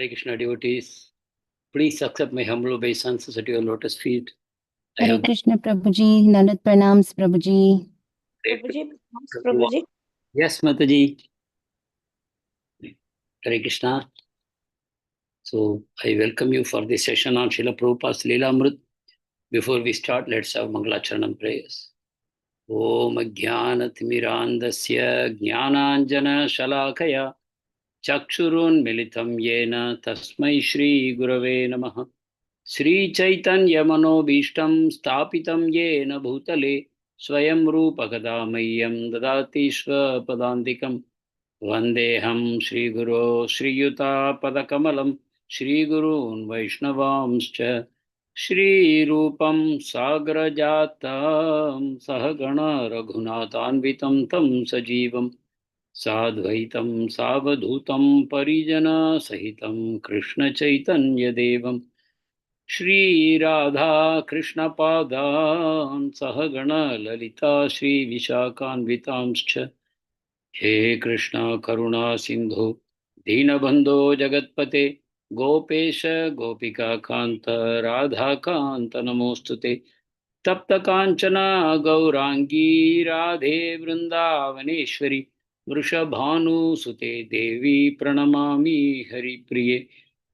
Hare Krishna devotees, please accept my humble obeisance at your lotus feet. Hare Krishna Prabhuji, Nandat Pranams Prabhuji. Prabhuji, Prabhuji. Yes, Mataji. Hare Krishna. So I welcome you for this session on Srila Prabhupada's Lilamrt. Before we start, let's have Mangalacharanam prayers. Om Jnanatimirandasya Jnananjana Shalakaya Chakshurun Militam Yena Tasmai Shri Gurave Namaha Sri Chaitanya Manobhishtam Stapitam Yena Bhutale Swayam Rupa Kadamayam Dadati Swapadandikam Vandeham Shri Guru Shri Yuta Padakamalam Shri Gurun Vaishnavamscha Shri Rupam Sagrajatam Sahagana Raghunathanvitam Tam Sajivam Sadvaitam Savadhutam Parijana Sahitam Krishna Chaitanya Devam Shri Radha Krishna Padan Sahagana Lalita Shri Vishakhanvitamscha He Krishna Karuna Sindhu Dinabandho Jagatpate Gopesha Gopika Kanta Radha Kanta Namostute Tapta Kanchana Gaurangi Radhe Vrindavaneshwari Vrishabhanu Sute Devi Pranamami Hari Priye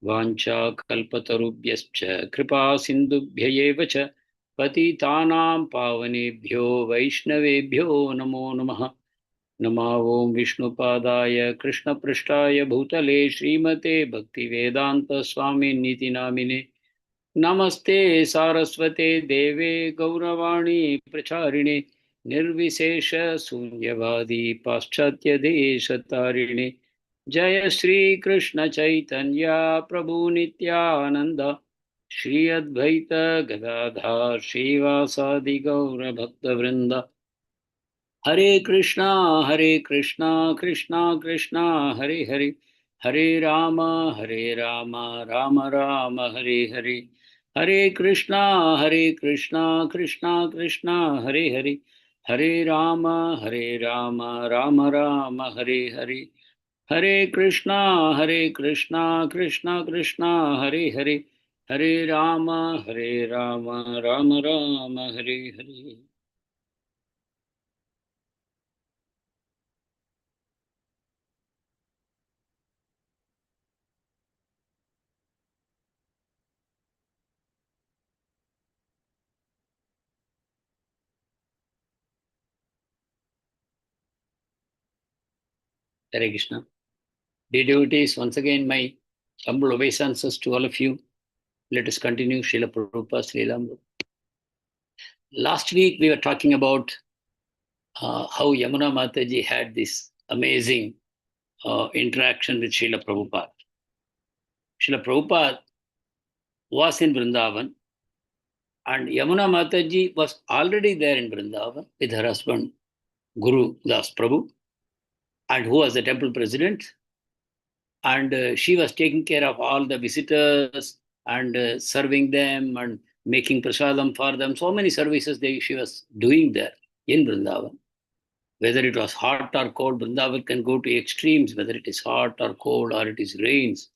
Vancha Kalpatarubhyascha Kripa Sindhubhyaeva cha Patitanam Pavanebhyo Vaishnavebhyo Namo Namaha Nama Om Vishnupadaya Krishna Prishtaya Bhutale Srimate Bhaktivedanta Swami Niti Namine Namaste Saraswate Deve Gauravani Pracharine Nirvisesha Sunyavadi Paschatya Deshatarine Jaya Shri Krishna Chaitanya Prabhu Nityananda Shri Advaita Gadadhar Shivasadi Gaura Bhakta Vrinda Hare Krishna Krishna Krishna Hare Hare Hare Rama Rama Rama Hare Hare Hare Krishna Krishna Krishna Hare Hare Hare Rama Rama Rama Hare Hare Hare Krishna Krishna Krishna Hare Hare Hare Rama Rama Rama Hare Hare. Hare Krishna. Dear devotees, once again, my humble obeisances to all of you. Let us continue Srila Prabhupada's Lilamrt. Last week, we were talking about how Yamuna Mataji had this amazing interaction with Srila Prabhupada. Srila Prabhupada was in Vrindavan, and Yamuna Mataji was already there in Vrindavan with her husband, Guru Das Prabhu, and who was the temple president. And she was taking care of all the visitors and serving them and making prasadam for them. So many services she was doing there in Vrindavan. Whether it was hot or cold, Vrindavan can go to extremes, whether it is hot or cold or it is rains.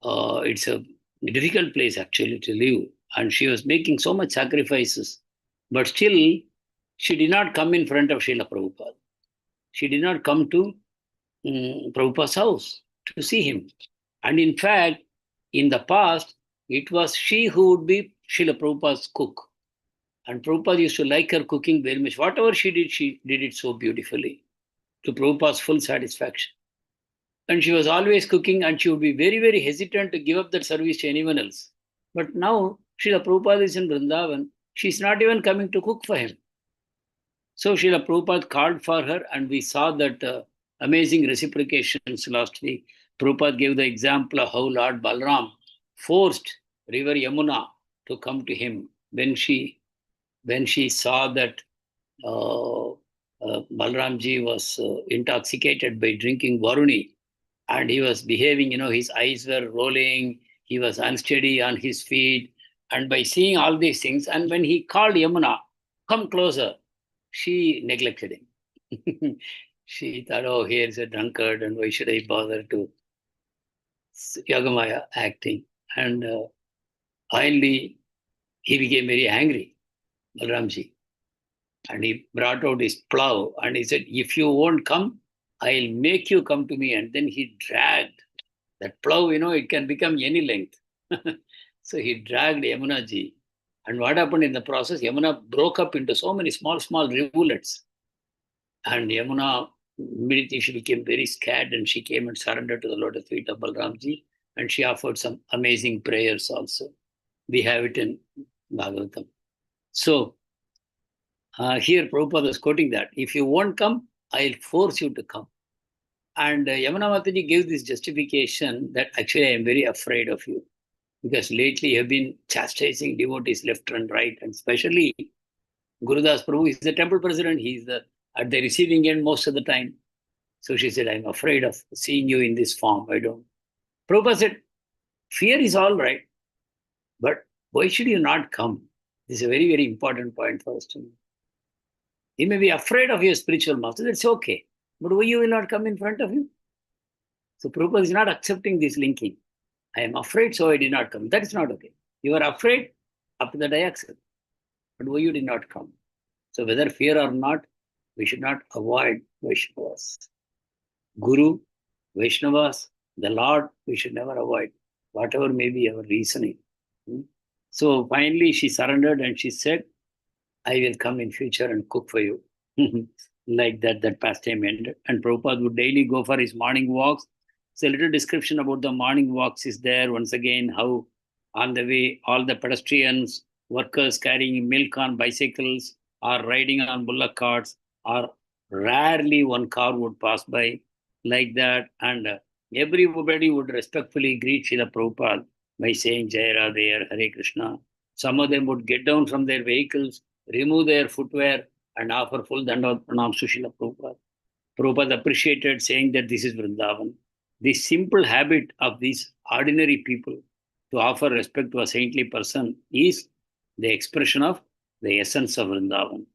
It's a difficult place actually to live. And she was making so much sacrifices. But still, she did not come in front of Srila Prabhupada. She did not come to Prabhupada's house to see him. And in fact, in the past, it was she who would be Srila Prabhupada's cook. And Prabhupada used to like her cooking very much. Whatever she did it so beautifully, to Prabhupada's full satisfaction. And she was always cooking, and she would be very, very hesitant to give up that service to anyone else. But now, Srila Prabhupada is in Vrindavan. She's not even coming to cook for him. So Srila Prabhupada called for her, and we saw that amazing reciprocations last week. Prabhupada gave the example of how Lord Balram forced river Yamuna to come to him when she saw that Balramji was intoxicated by drinking Varuni, and he was behaving, his eyes were rolling, he was unsteady on his feet, and by seeing all these things, and when he called Yamuna, come closer, she neglected him. She thought, oh, here's a drunkard, and why should I bother to Yogamaya acting. And finally, he became very angry, Balramji. And he brought out his plow and he said, if you won't come, I'll make you come to me. And then he dragged that plow, it can become any length. So he dragged Yamuna ji. And what happened in the process? Yamuna broke up into so many small, small rivulets. And Yamuna, immediately she became very scared and she came and surrendered to the lotus feet of Balramji. And she offered some amazing prayers also. We have it in Bhagavatam. So here Prabhupada is quoting that. If you won't come, I'll force you to come. And Yamuna Mataji gave this justification that actually I am very afraid of you. Because lately you have been chastising devotees left and right. And especially Gurudas Prabhu is the temple president. He's at the receiving end most of the time. So she said, I'm afraid of seeing you in this form. I don't. Prabhupada said, fear is all right. But why should you not come? This is a very, very important point for us to know. You may be afraid of your spiritual master. That's okay. But why you will not come in front of him? So Prabhupada is not accepting this linking. I am afraid, so I did not come. That is not okay. You are afraid, up to that I accept. But why you did not come? So whether fear or not, we should not avoid Vaishnavas. Guru, Vaishnavas, the Lord, we should never avoid, whatever may be our reasoning. So finally she surrendered and she said, I will come in future and cook for you. Like that pastime ended. And Prabhupada would daily go for his morning walks. So a little description about the morning walks is there. Once again, how on the way, all the pedestrians, workers carrying milk on bicycles or riding on bullock carts, or rarely one car would pass by like that. And everybody would respectfully greet Srila Prabhupada by saying Jai Radhe, Hare Krishna. Some of them would get down from their vehicles, remove their footwear, and offer full dandavat pranams to Srila Prabhupada. Prabhupada appreciated, saying that this is Vrindavan. This simple habit of these ordinary people to offer respect to a saintly person is the expression of the essence of Vrindavan.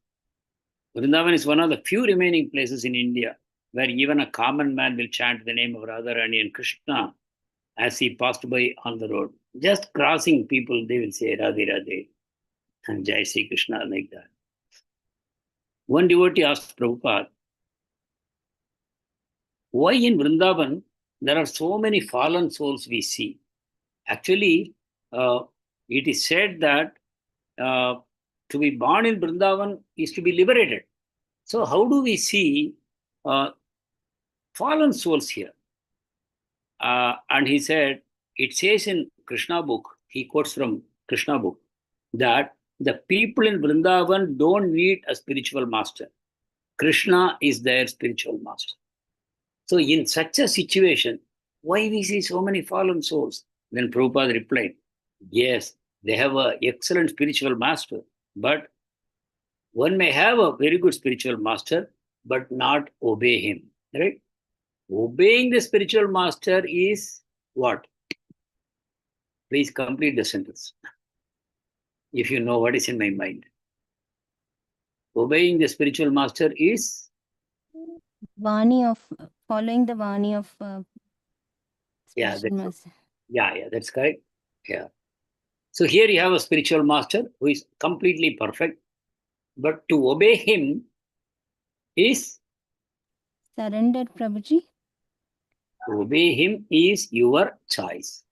Vrindavan is one of the few remaining places in India where even a common man will chant the name of Radharani and Krishna as he passed by on the road. Just crossing people, they will say Radhe Radhe and Jai Sri Krishna like that. One devotee asked Prabhupada, why in Vrindavan there are so many fallen souls we see? Actually, it is said that to be born in Vrindavan is to be liberated. So how do we see fallen souls here? And he said, it says in Krishna book, he quotes from Krishna book, that the people in Vrindavan don't need a spiritual master. Krishna is their spiritual master. So in such a situation, why we see so many fallen souls? Then Prabhupada replied, yes, they have an excellent spiritual master, but one may have a very good spiritual master, but not obey him, right? Obeying the spiritual master is what? Please complete the sentence, if you know what is in my mind. Obeying the spiritual master is? Following the Vani of Yeah, spiritual master. That's correct. Yeah. So here you have a spiritual master who is completely perfect, but to obey him is? Surrendered, Prabhuji. To obey him is your choice.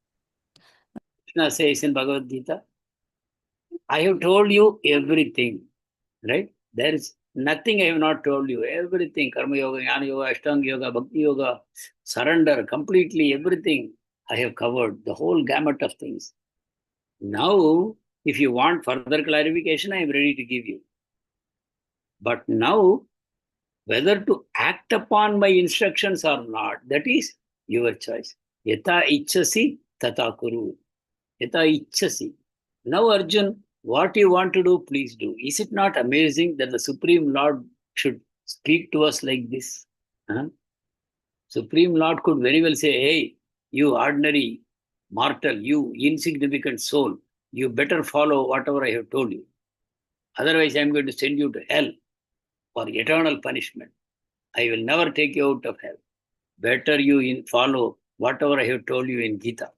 Krishna says in Bhagavad Gita, I have told you everything, right? There is nothing I have not told you. Everything, Karma Yoga, Jnana Yoga, Ashtanga Yoga, Bhakti Yoga, surrender, completely everything I have covered, the whole gamut of things. Now, if you want further clarification, I am ready to give you. But now, whether to act upon my instructions or not, that is your choice. Yata ichchasi tata kuru. Yata ichchasi. Now, Arjun, what you want to do, please do. Is it not amazing that the Supreme Lord should speak to us like this? Supreme Lord could very well say, hey, you ordinary mortal, you insignificant soul, you better follow whatever I have told you. Otherwise, I am going to send you to hell for eternal punishment. I will never take you out of hell. Better you follow whatever I have told you in Gita.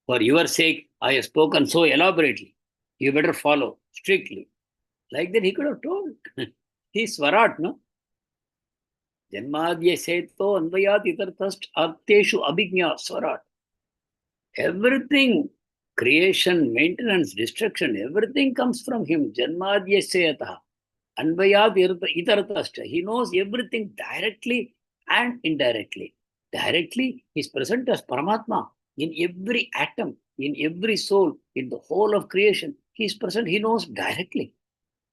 For your sake, I have spoken so elaborately. You better follow strictly. Like that he could have told. He's Swarat, no? Janmadya seto anvayat itartast arteshu abhignya Swarat. Everything, creation, maintenance, destruction, everything comes from him. Janmadya seta anvayat itartast. He knows everything directly and indirectly. Directly, he is present as Paramatma in every atom, in every soul, in the whole of creation. He is present, he knows directly.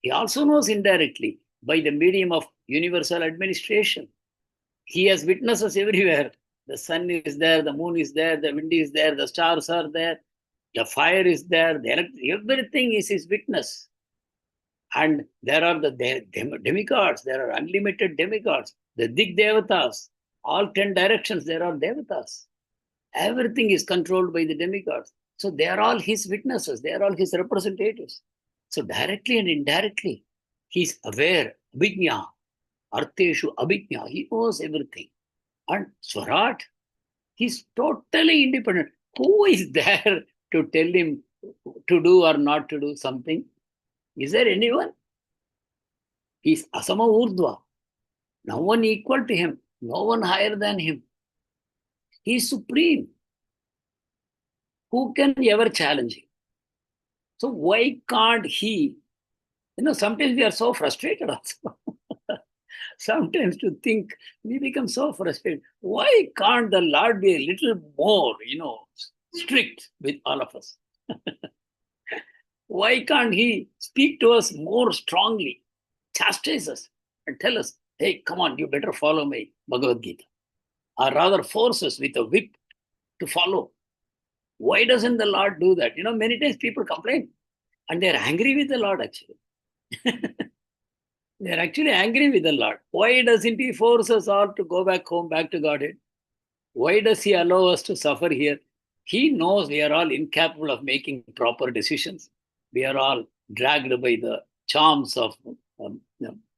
He also knows indirectly by the medium of universal administration. He has witnesses everywhere. The sun is there, the moon is there, the wind is there, the stars are there, the fire is there, everything is his witness. And there are the demigods, there are unlimited demigods, the Dig Devatas, all 10 directions, there are Devatas. Everything is controlled by the demigods. So they are all his witnesses, they are all his representatives. So directly and indirectly, he is aware, abhijna, arteshu abhijna, he knows everything. And Swarat, he's totally independent. Who is there to tell him to do or not to do something? Is there anyone? He's asama urdhva. No one equal to him, no one higher than him. He is supreme. Who can ever challenge him? So why can't he? Sometimes we are so frustrated also. Sometimes to think we become so frustrated. Why can't the Lord be a little more, strict with all of us? Why can't he speak to us more strongly, chastise us, and tell us, hey, come on, you better follow me, Bhagavad Gita. Or rather force us with a whip to follow. Why doesn't the Lord do that? Many times people complain and they're angry with the Lord actually. They're actually angry with the Lord. Why doesn't he force us all to go back home, back to Godhead? Why does he allow us to suffer here? He knows we are all incapable of making proper decisions. We are all dragged by the charms of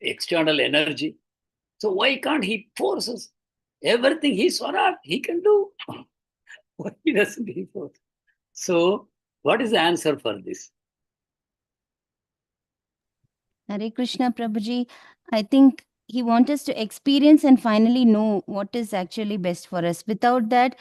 external energy. So why can't he force us? Everything he's Swarat, he can do. Why doesn't he force? So what is the answer for this? Hare Krishna, Prabhuji. I think he wants us to experience and finally know what is actually best for us. Without that,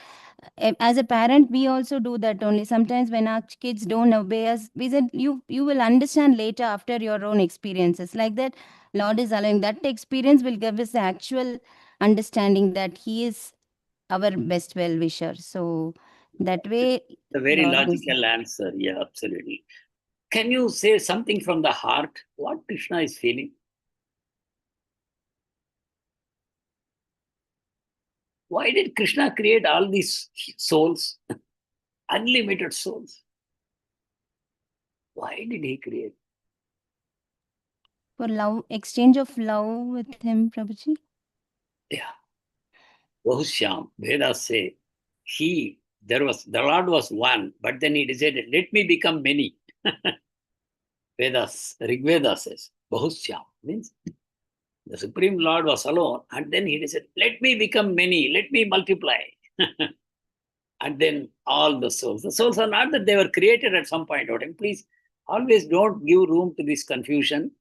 as a parent, we also do that only. Sometimes when our kids don't obey us, we said, you will understand later after your own experiences. Like that, Lord is allowing that experience will give us the actual understanding that he is our best well-wisher. So that way, A very Lord is... logical answer. Yeah, absolutely. Can you say something from the heart? What Krishna is feeling? Why did Krishna create all these souls? Unlimited souls. Why did he create? For love, exchange of love with him, Prabhuji. Yeah. Bahushyam, Vedas say, the Lord was one, but then he decided, let me become many. Vedas, Rigveda says, Bahushyam means the Supreme Lord was alone, and then he decided, let me become many, let me multiply. And then all the souls are not that they were created at some point of time. Please always don't give room to this confusion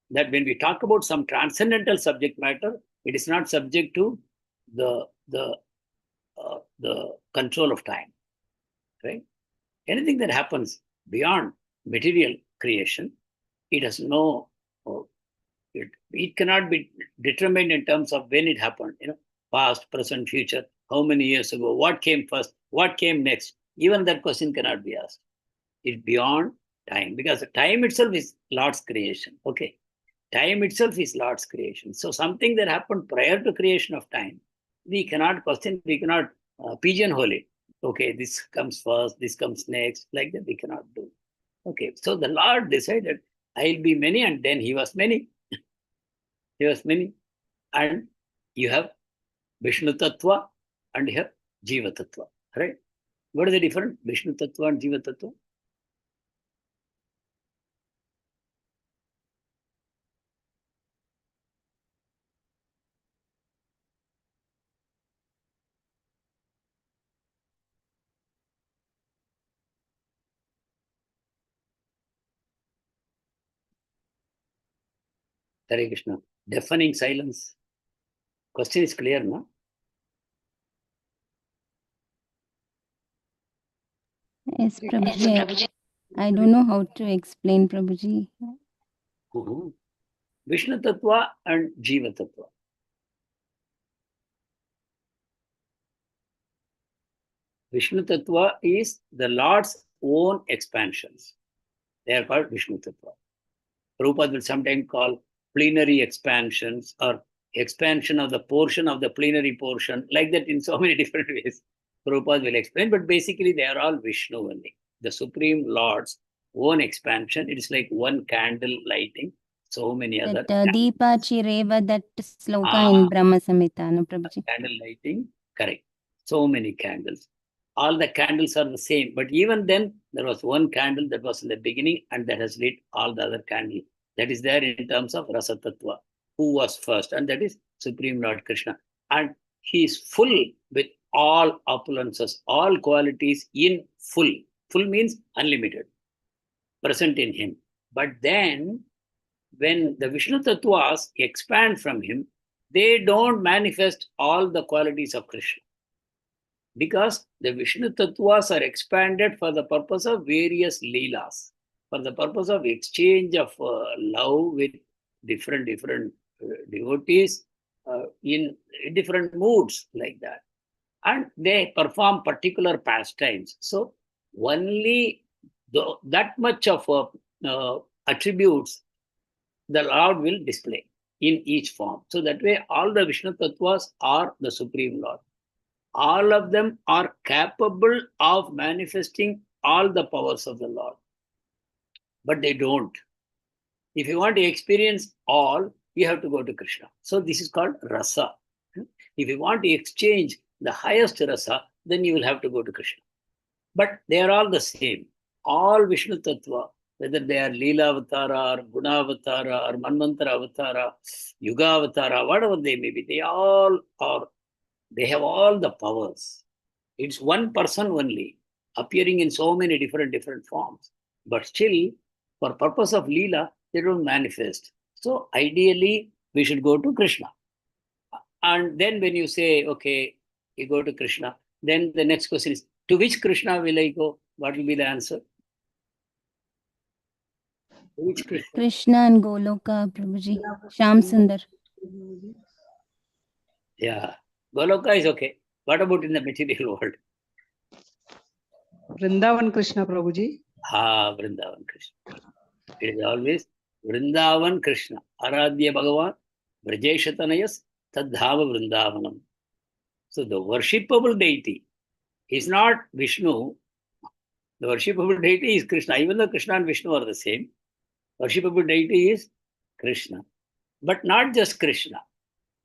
that when we talk about some transcendental subject matter, it is not subject to the control of time, right? Anything that happens beyond material creation, it has no, it cannot be determined in terms of when it happened, past, present, future, how many years ago, what came first, what came next. Even that question cannot be asked. It's beyond time because time itself is Lord's creation. Okay. Time itself is Lord's creation. So something that happened prior to creation of time, we cannot question, we cannot pigeonhole it. Okay, this comes first, this comes next, like that we cannot do. Okay, so the Lord decided, I'll be many, and then he was many. He was many. And you have Vishnu Tattva and you have Jiva Tattva, right? What is the difference? Vishnu Tattva and Jiva Tattva? Hare Krishna. Deafening silence. Question is clear, no? Yes, Prabhuji. I don't know how to explain, Prabhuji. Vishnu Tattva and Jiva Tattva. Vishnu Tattva is the Lord's own expansions. They are called Vishnu Tattva. Prabhupada will sometimes call plenary expansions or expansion of the portion of the plenary portion, like that in so many different ways. Prabhupada will explain, but basically they are all Vishnu only. The Supreme Lord's own expansion. It is like one candle lighting, so many other Deepa Chireva, that sloka in Brahma Samhita, no, Prabhuji? Candle lighting, correct. So many candles. All the candles are the same, but even then, there was one candle that was in the beginning and that has lit all the other candles. That is there in terms of Rasa Tattva, who was first, and that is Supreme Lord Krishna. And he is full with all opulences, all qualities in full. Full means unlimited, present in him. But then, when the Vishnu Tattvas expand from him, they don't manifest all the qualities of Krishna. Because the Vishnu Tattvas are expanded for the purpose of various Leelas, for the purpose of exchange of love with different devotees in different moods like that. And they perform particular pastimes. So only that much of attributes the Lord will display in each form. So that way all the Vishnu Tattvas are the Supreme Lord. All of them are capable of manifesting all the powers of the Lord. But they don't. If you want to experience all, you have to go to Krishna. So this is called rasa. If you want to exchange the highest rasa, then you will have to go to Krishna. But they are all the same. All Vishnu Tattva, whether they are Leela Avatara or Guna Avatara or Manvantara Avatara, Yuga Avatara, whatever they may be, they all are. They have all the powers. It's one person only, appearing in so many different forms. But still, for purpose of Leela, they don't manifest. So ideally, we should go to Krishna. And then when you say, okay, you go to Krishna, then the next question is, to which Krishna will I go? What will be the answer? To which Krishna? Krishna and Goloka, Prabhuji. Sham Sundar. Yeah, Goloka is okay. What about in the material world? Vrindavan Krishna, Prabhuji. Vrindavan Krishna. It is always Vrindavan Krishna. Aradhya Bhagavan, Vrajeshatanayas, Tadhava Vrindavanam. So the worshipable deity is not Vishnu. The worshipable deity is Krishna. Even though Krishna and Vishnu are the same, worshipable deity is Krishna. But not just Krishna.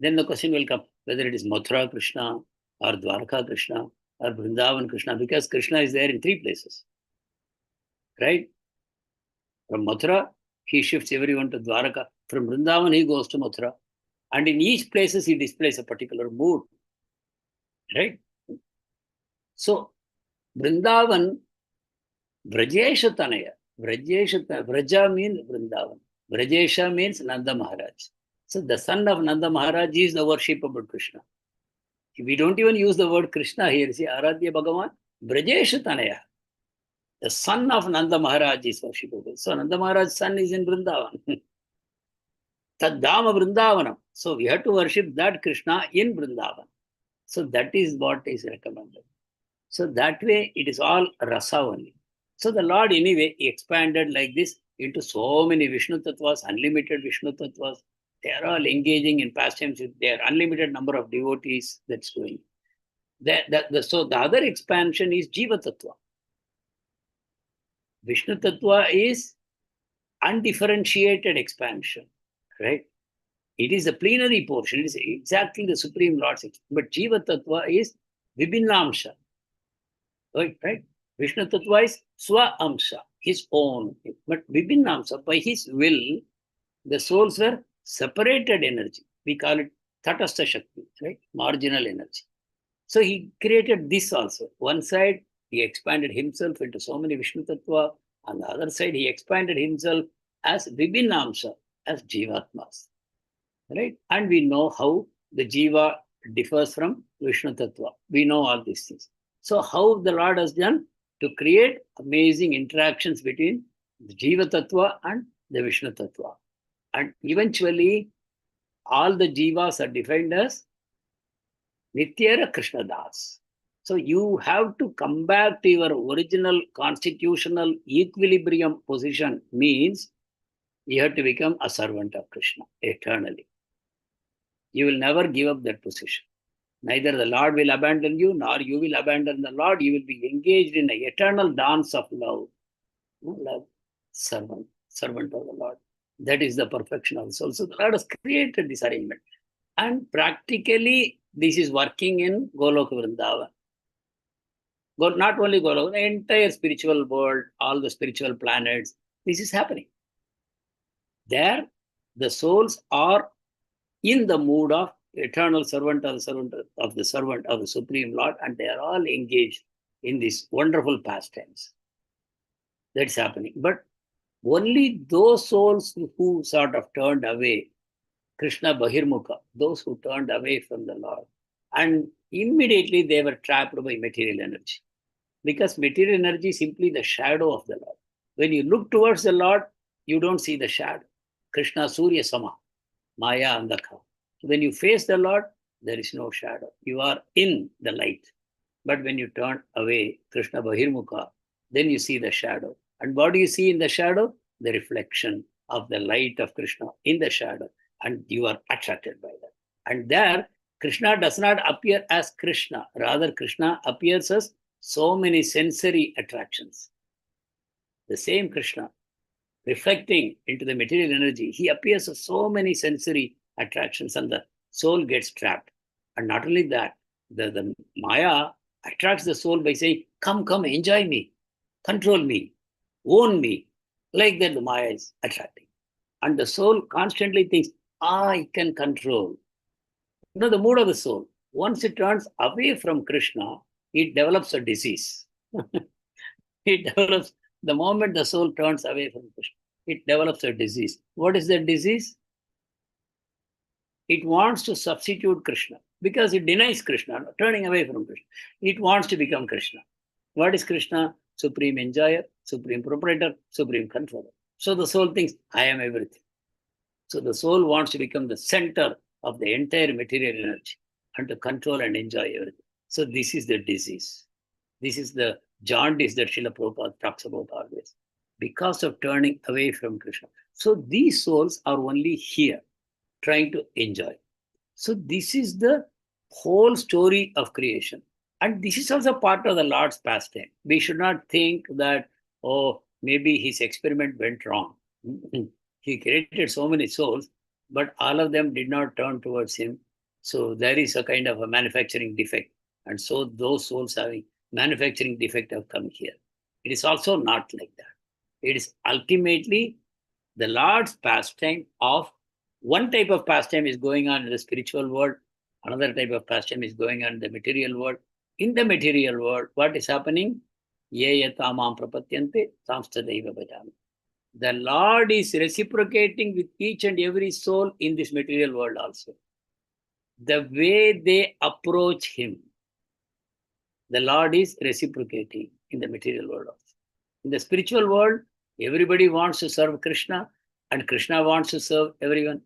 Then the question will come, whether it is Mathura Krishna or Dwarka Krishna or Vrindavan Krishna, because Krishna is there in three places. Right? From Mathura, he shifts everyone to Dwaraka. From Vrindavan, he goes to Mathura. And in each places, he displays a particular mood. Right? So, Vrindavan, Vrajesha Tanaya. Vraja means Vrindavan. Vrajesha means Nanda Maharaj. So, the son of Nanda Maharaj is the worshipable Krishna. We don't even use the word Krishna here. See, Aradhya Bhagavan, Vrajesha Tanaya. The son of Nanda Maharaj is worshipable. So, Nanda Maharaj's son is in Vrindavan. Taddhama Vrindavanam. So, we have to worship that Krishna in Vrindavan. So, that is what is recommended. So, that way, it is all rasa only. So, the Lord, anyway, he expanded like this into so many Vishnu Tattvas, unlimited Vishnu Tattvas. They are all engaging in pastimes with their unlimited number of devotees that's going. So, the other expansion is Jiva Tattva. Vishnu Tattva is undifferentiated expansion, right? It is the plenary portion. It is exactly the Supreme Lord's expansion. But Jiva Tattva is Vibhinnamsha. Right? Vishnu Tattva is Swa Amsha, his own. But Vibhinnamsha, by his will, the souls were separated energy. We call it Tatastha Shakti, right? Marginal energy. So he created this also. One side, he expanded himself into so many Vishnu Tattva. On the other side, he expanded himself as Vibhinnamsha, as Jivatmas. right? And we know how the Jiva differs from Vishnu Tattva. We know all these things. So how the Lord has done to create amazing interactions between the Jiva Tattva and the Vishnu Tattva. And eventually, all the Jivas are defined as Nityara Krishna Das. So you have to come back to your original constitutional equilibrium position, means you have to become a servant of Krishna eternally. You will never give up that position. Neither the Lord will abandon you, nor you will abandon the Lord. You will be engaged in an eternal dance of love. Love, servant of the Lord. That is the perfection of the soul. So the Lord has created this arrangement. And practically, this is working in Goloka Vrindavan. Not only Goloka, the entire spiritual world, all the spiritual planets, this is happening. There, the souls are in the mood of eternal servant of the Supreme Lord, and they are all engaged in these wonderful pastimes. That's happening. But only those souls who sort of turned away, Krishna Bahirmukha, those who turned away from the Lord, and immediately they were trapped by material energy. Because material energy is simply the shadow of the Lord. When you look towards the Lord, you don't see the shadow. Krishna Surya Sama, Maya Andaka. When you face the Lord, there is no shadow. You are in the light. But when you turn away, Krishna Bahirmukha, then you see the shadow. And what do you see in the shadow? The reflection of the light of Krishna in the shadow. And you are attracted by that. And there, Krishna does not appear as Krishna. Rather, Krishna appears as so many sensory attractions. The same Krishna, reflecting into the material energy, he appears as so many sensory attractions, and the soul gets trapped. And not only that, the Maya attracts the soul by saying, come, enjoy me, control me, own me. Like that, the Maya is attracting. And the soul constantly thinks, I can control. You know, the mood of the soul. Once it turns away from Krishna, it develops a disease. It develops, the moment the soul turns away from Krishna, it develops a disease. What is that disease? It wants to substitute Krishna because it denies Krishna, turning away from Krishna. It wants to become Krishna. What is Krishna? Supreme enjoyer, supreme proprietor, supreme controller. So the soul thinks, I am everything. So the soul wants to become the center of the entire material energy and to control and enjoy everything. So this is the disease. This is the jaundice that Srila Prabhupada talks about always, because of turning away from Krishna. So these souls are only here, trying to enjoy. So this is the whole story of creation. And this is also part of the Lord's pastime. We should not think that, oh, maybe his experiment went wrong. He created so many souls, but all of them did not turn towards him. So there is a kind of a manufacturing defect. And so those souls having manufacturing defect have come here. It is also not like that. It is ultimately the Lord's pastime of one type of pastime is going on in the spiritual world. Another type of pastime is going on in the material world. In the material world, what is happening? Ye yatamam prapatyante samstadaiva bhajami. The Lord is reciprocating with each and every soul in this material world also. The way they approach him, the Lord is reciprocating in the material world also. In the spiritual world, everybody wants to serve Krishna, and Krishna wants to serve everyone.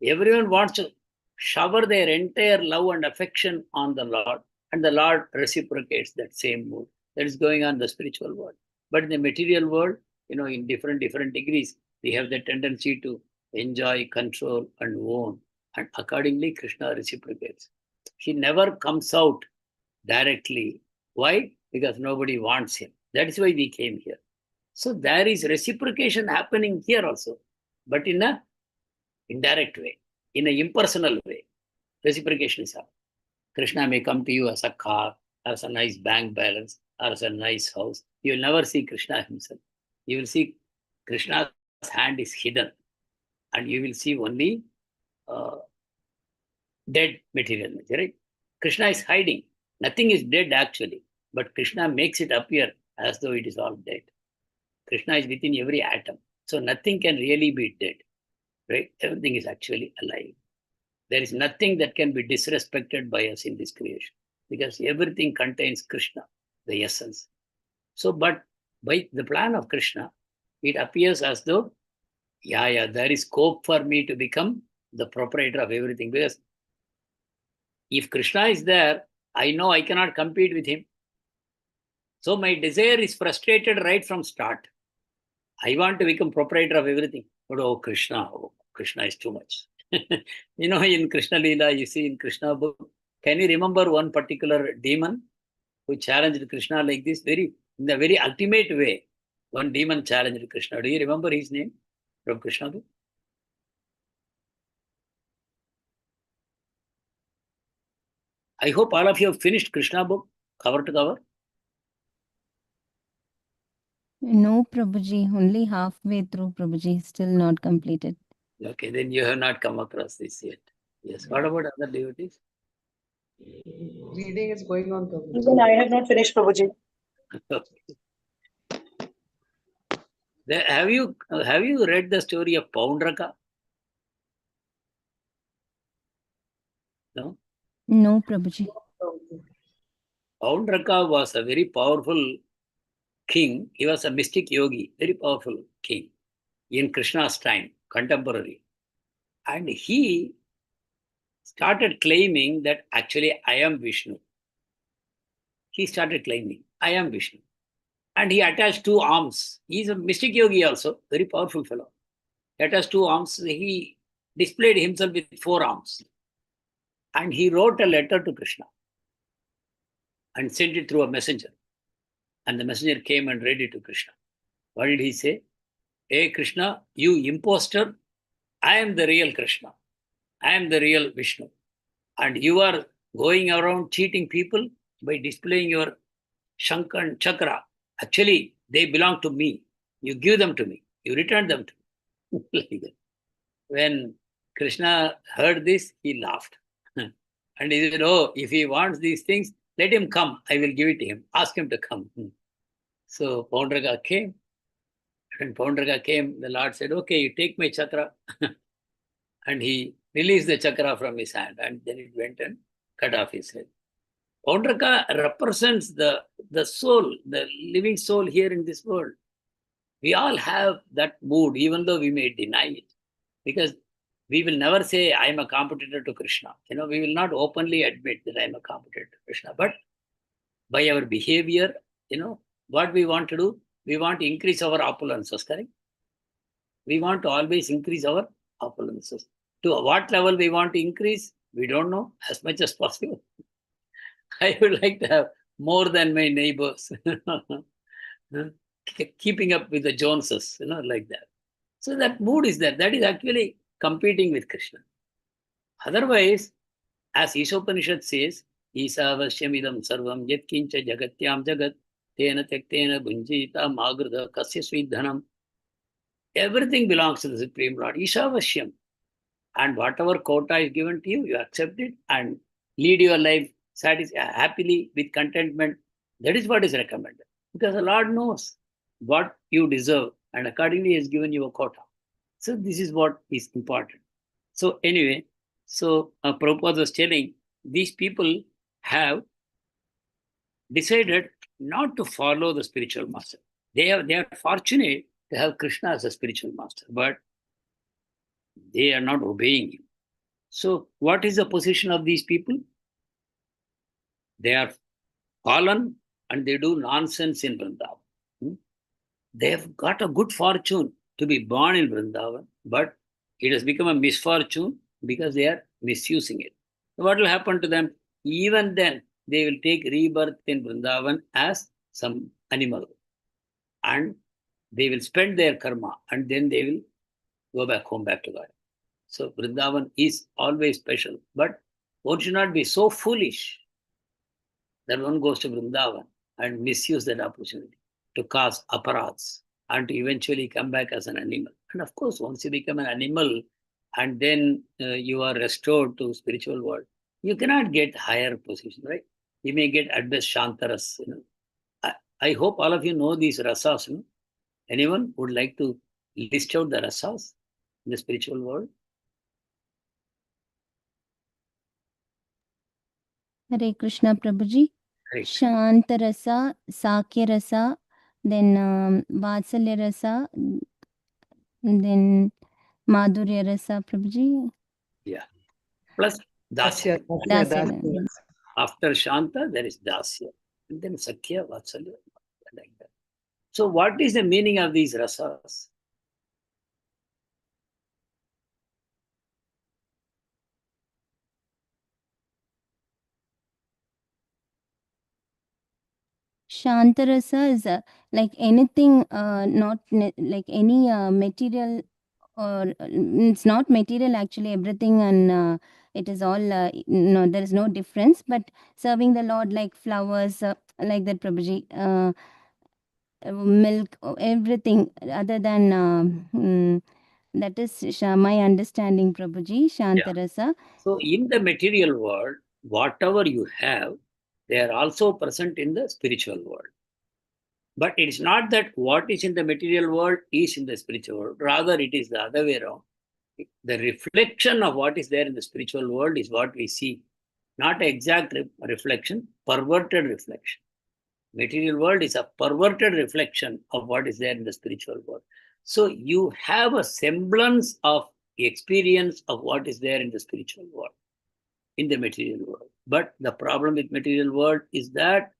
Everyone wants to shower their entire love and affection on the Lord, and the Lord reciprocates that same mood. That is going on in the spiritual world. But in the material world, in different degrees, we have the tendency to enjoy, control, and own. And accordingly, Krishna reciprocates. He never comes out directly. Why? Because nobody wants him. That is why we came here. So there is reciprocation happening here also, but in an indirect way, in an impersonal way. Reciprocation is happening. Krishna may come to you as a car, as a nice bank balance, or as a nice house. You will never see Krishna himself. You will see Krishna's hand is hidden, and you will see only dead material, right? Krishna is hiding. Nothing is dead actually, but Krishna makes it appear as though it is all dead. Krishna is within every atom. So nothing can really be dead, right? Everything is actually alive. There is nothing that can be disrespected by us in this creation, because everything contains Krishna, the essence. So, but by the plan of Krishna, it appears as though, there is scope for me to become the proprietor of everything. Because if Krishna is there, I know I cannot compete with him. So my desire is frustrated right from start. I want to become proprietor of everything. But Krishna is too much. In Krishna Leela, you see in Krishna book, can you remember one particular demon who challenged Krishna like this? In the very ultimate way, one demon challenged Krishna. Do you remember his name from Krishna book? I hope all of you have finished Krishna book, cover to cover. No, Prabhuji, only halfway through, Prabhuji, still not completed. Okay, then you have not come across this yet. Yes. What about other devotees? Reading is going on, Prabhuji. Even I have not finished, Prabhuji. Have you read the story of Paundraka? No? No, Prabhuji. Paundraka was a very powerful king. He was a mystic yogi, very powerful king in Krishna's time, contemporary. And he started claiming that actually I am Vishnu. He started claiming, I am Vishnu. And he attached 2 arms. He's a mystic yogi also, very powerful fellow. He attached 2 arms. He displayed himself with 4 arms. And he wrote a letter to Krishna and sent it through a messenger. And the messenger came and read it to Krishna. What did he say? Hey Krishna, you imposter, I am the real Krishna. I am the real Vishnu. And you are going around cheating people by displaying your Shankh and Chakra. Actually, they belong to me. You give them to me. You return them to me. Like that. When Krishna heard this, he laughed. And he said, oh, if he wants these things, let him come. I will give it to him. Ask him to come. So Paundraka came. When Paundraka came, the Lord said, okay, you take my chakra. And he released the chakra from his hand. And then it went and cut off his head. Paundraka represents the soul, the living soul here in this world. We all have that mood, even though we may deny it. Because we will never say, I am a competitor to Krishna. We will not openly admit that I am a competitor to Krishna. But by our behavior, what we want to do, we want to increase our opulences, correct? We want to always increase our opulences. To what level we want to increase, we don't know, as much as possible. I would like to have more than my neighbors. Keeping up with the Joneses, like that. So that mood is there. That is actually competing with Krishna. Otherwise, as Ishopanishad says, Isavashyamidam sarvam yat kincha jagatyam jagat tena tektena bhunjita magrudha kasya svidhanam. Everything belongs to the Supreme Lord. Ishavashyam. And whatever quota is given to you, you accept it and lead your life happily with contentment. That is what is recommended. Because the Lord knows what you deserve and accordingly has given you a quota. So this is what is important. So anyway, Prabhupada was telling, these people have decided not to follow the spiritual master. They are fortunate to have Krishna as a spiritual master, but they are not obeying him. So what is the position of these people? They are fallen and they do nonsense in Vrindavan. They have got a good fortune to be born in Vrindavan, but it has become a misfortune because they are misusing it. So what will happen to them? Even then, they will take rebirth in Vrindavan as some animal. And they will spend their karma and then they will go back home, back to God. So Vrindavan is always special. But one should not be so foolish that one goes to Vrindavan and misuse that opportunity to cause aparats and to eventually come back as an animal. And of course, once you become an animal and then you are restored to spiritual world, you cannot get higher position, right? You may get at best Shantaras. I hope all of you know these rasas. Anyone would like to list out the rasas in the spiritual world? Hare Krishna Prabhuji. Great. Shantarasa, Sakyarasa, then Vatsalya Rasa, then Madhurya Rasa Prabhuji. Yeah. Plus Dasya. Dasya. After Shanta, there is Dasya. And then Sakhya, Vatsalya, like that. So what is the meaning of these rasas? Shantarasa is like anything, not like any material, or it's not material actually, everything, and it is all, no, there is no difference, but serving the Lord like flowers, like that, Prabhuji, milk, everything other than, that is my understanding, Prabhuji, Shantarasa. So in the material world, whatever you have, they are also present in the spiritual world. But it is not that what is in the material world is in the spiritual world. Rather, it is the other way around. The reflection of what is there in the spiritual world is what we see. Not exact reflection, perverted reflection. Material world is a perverted reflection of what is there in the spiritual world. So you have a semblance of experience of what is there in the spiritual world, in the material world. But the problem with material world is that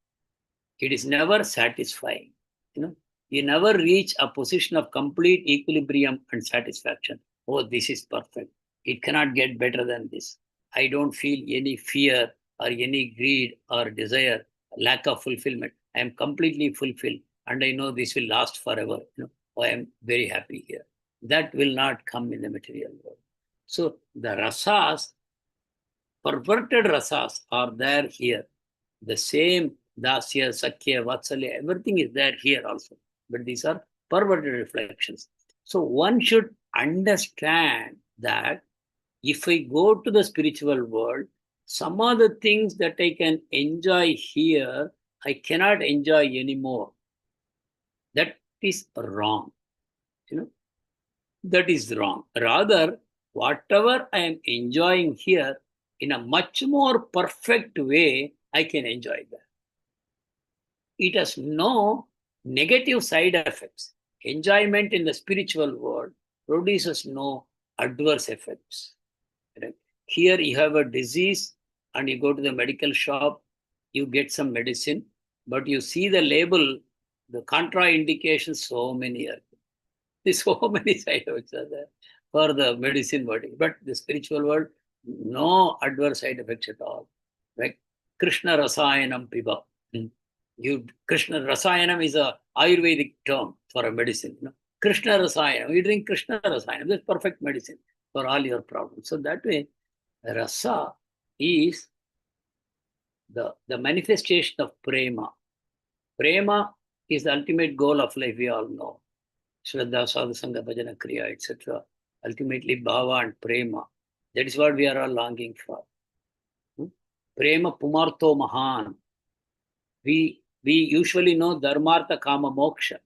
it is never satisfying. You never reach a position of complete equilibrium and satisfaction. Oh, this is perfect. It cannot get better than this. I don't feel any fear or any greed or desire, lack of fulfillment. I am completely fulfilled and I know this will last forever. I am very happy here. That will not come in the material world. So the rasas, perverted rasas, are there here. The same Dasya, Sakhya, Vatsalya, everything is there here also. But these are perverted reflections. So one should understand that if I go to the spiritual world, some of the things that I can enjoy here, I cannot enjoy anymore. That is wrong. That is wrong. Rather, whatever I am enjoying here, in a much more perfect way, I can enjoy that. It has no negative side effects. Enjoyment in the spiritual world produces no adverse effects. Right? Here you have a disease and you go to the medical shop, you get some medicine, but you see the label, the contraindications, so many are. There's so many side effects are there for the medicine body. But the spiritual world, no adverse side effects at all. Right? Krishna Rasayanam Piba. Krishna Rasayanam is a Ayurvedic term for a medicine. Krishna Rasayanam. You drink Krishna Rasayanam. That's perfect medicine for all your problems. So that way, rasa is the manifestation of prema. Prema is the ultimate goal of life, we all know. Shraddha, Sadhu, Sangha, Bhajana, Kriya, etc. Ultimately, Bhava and Prema. That is what we are all longing for. Prema Pumartho Mahan. We usually know Dharmartha, Kama, Moksha.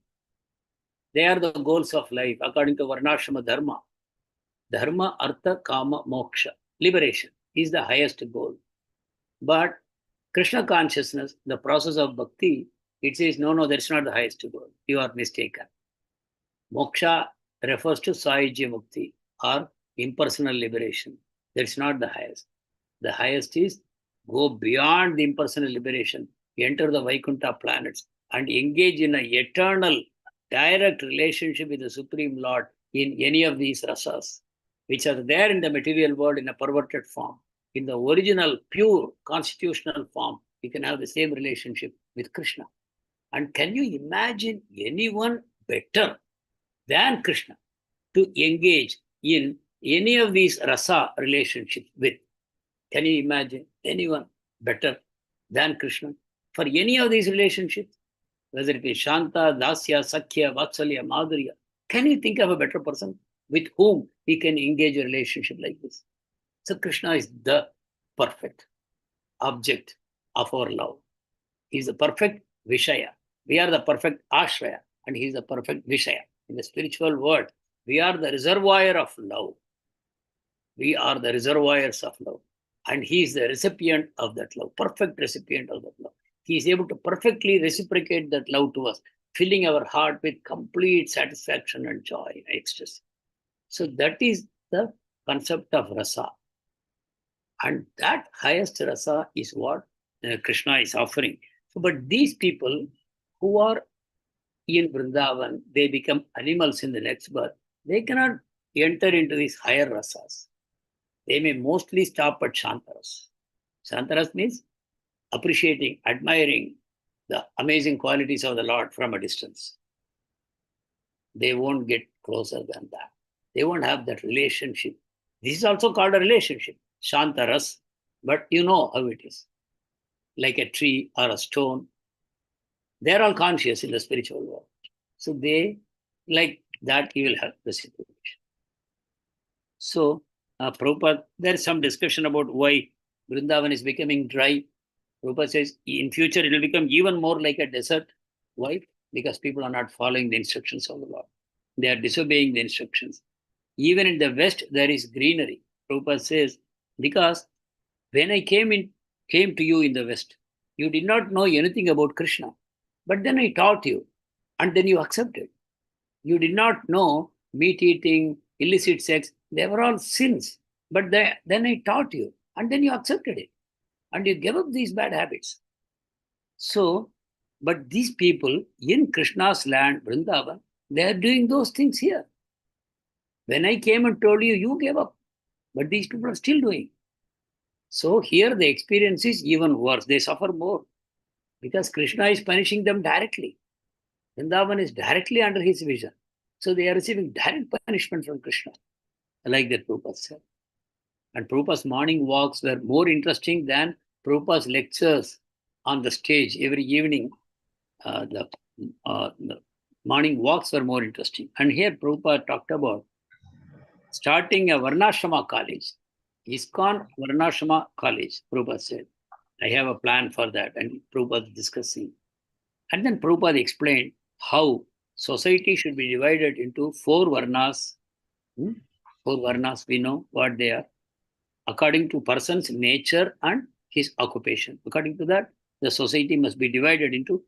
They are the goals of life according to Varnashrama Dharma. Dharma, Artha, Kama, Moksha. Liberation is the highest goal. But Krishna consciousness, the process of bhakti, it says, no, that's not the highest goal. You are mistaken. Moksha refers to Sahaja Mukti or impersonal liberation. That's not the highest. The highest is go beyond the impersonal liberation, enter the Vaikuntha planets, and engage in an eternal, direct relationship with the Supreme Lord in any of these rasas, which are there in the material world in a perverted form. In the original, pure, constitutional form, you can have the same relationship with Krishna. And can you imagine anyone better than Krishna to engage in any of these rasa relationships with? Can you imagine anyone better than Krishna for any of these relationships? Whether it is Shanta, Dasya, Sakhya, Vatsalya, Madhurya. Can you think of a better person with whom we can engage a relationship like this? So Krishna is the perfect object of our love. He is the perfect Vishaya. We are the perfect Ashraya, and he is the perfect Vishaya. In the spiritual world, we are the reservoir of love. We are the reservoirs of love. And he is the recipient of that love, perfect recipient of that love. He is able to perfectly reciprocate that love to us, filling our heart with complete satisfaction and joy and ecstasy. So that is the concept of rasa. And that highest rasa is what Krishna is offering. So, but these people who are in Vrindavan, they become animals in the next birth. They cannot enter into these higher rasas. They may mostly stop at Shantaras. Shantaras means appreciating, admiring the amazing qualities of the Lord from a distance. They won't get closer than that. They won't have that relationship. This is also called a relationship, Shantaras, but you know how it is. Like a tree or a stone, they're all conscious in the spiritual world. So they, like that, you will have reciprocation. So, Prabhupada, there is some discussion about why Vrindavan is becoming dry. Prabhupada says, in future, it will become even more like a desert. Why? Because people are not following the instructions of the Lord. They are disobeying the instructions. Even in the West, there is greenery. Prabhupada says, because when I came to you in the West, you did not know anything about Krishna. But then I taught you, and then you accepted. You did not know meat eating, illicit sex, they were all sins. But then I taught you, and then you accepted it. And you gave up these bad habits. So, but these people in Krishna's land, Vrindavan, they are doing those things here. When I came and told you, you gave up. But these people are still doing. So here the experience is even worse. They suffer more because Krishna is punishing them directly. Vrindavan is directly under his vision. So they are receiving direct punishment from Krishna, like that Prabhupada said. And Prabhupada's morning walks were more interesting than Prabhupada's lectures on the stage every evening. The morning walks were more interesting. And here Prabhupada talked about starting a Varnashrama college. ISKCON Varnashrama College, Prabhupada said. I have a plan for that. And Prabhupada discussing. And then Prabhupada explained how society should be divided into four Varnas. Four Varnas, we know what they are. According to person's nature and his occupation. According to that, the society must be divided into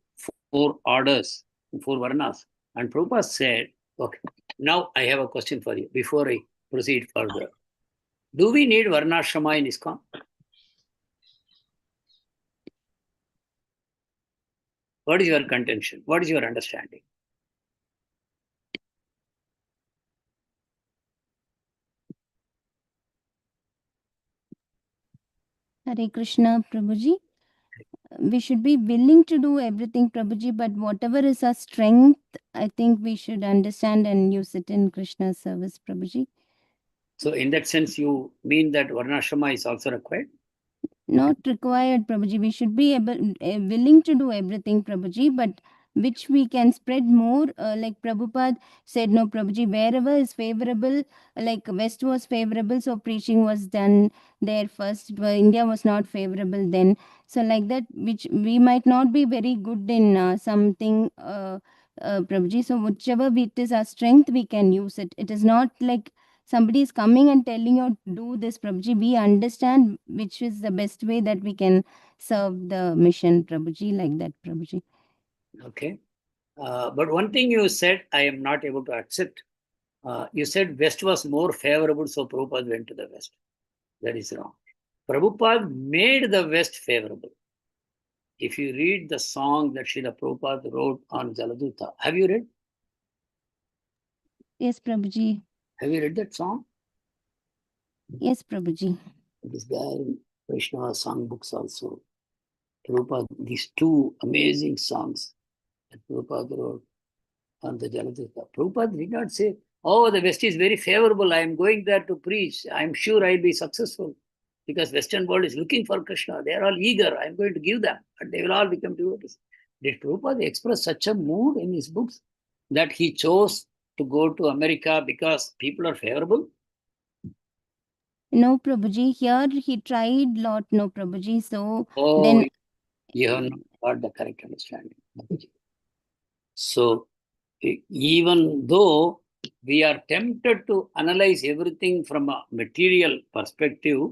four orders, four Varnas. And Prabhupada said, okay, now I have a question for you before I proceed further. Do we need Varnashrama in ISKCON? What is your contention? What is your understanding? Hare Krishna, Prabhuji. We should be willing to do everything, Prabhuji, but whatever is our strength, I think we should understand and use it in Krishna's service, Prabhuji. So in that sense, you mean that Varnashrama is also required? Not required, Prabhuji. We should be willing to do everything, Prabhuji, but which we can spread more. Like Prabhupada said, no, Prabhuji, wherever is favorable, like West was favorable, so preaching was done there first. But India was not favorable then. So like that, which we might not be very good in something, Prabhuji. So whichever it is our strength, we can use it. It is not like somebody is coming and telling you do this, Prabhuji. We understand which is the best way that we can serve the mission, Prabhuji, like that, Prabhuji. Okay. But one thing you said, I am not able to accept. You said West was more favorable, so Prabhupada went to the West. That is wrong. Prabhupada made the West favorable. If you read the song that Srila Prabhupada wrote on Jaladuta, have you read? Yes, Prabhuji. Have you read that song? Yes, Prabhuji. It is there in Vaishnava songbooks also. Prabhupada, these two amazing songs that Prabhupada wrote on the Jaladuta. Prabhupada did not say, oh, the West is very favorable. I am going there to preach. I am sure I will be successful because Western world is looking for Krishna. They are all eager. I am going to give them and they will all become devotees. Did Prabhupada express such a mood in his books that he chose to go to America because people are favorable? No, Prabhuji. Here he tried lot, no, Prabhuji. So Oh, then you have not got the correct understanding. So even though we are tempted to analyze everything from a material perspective,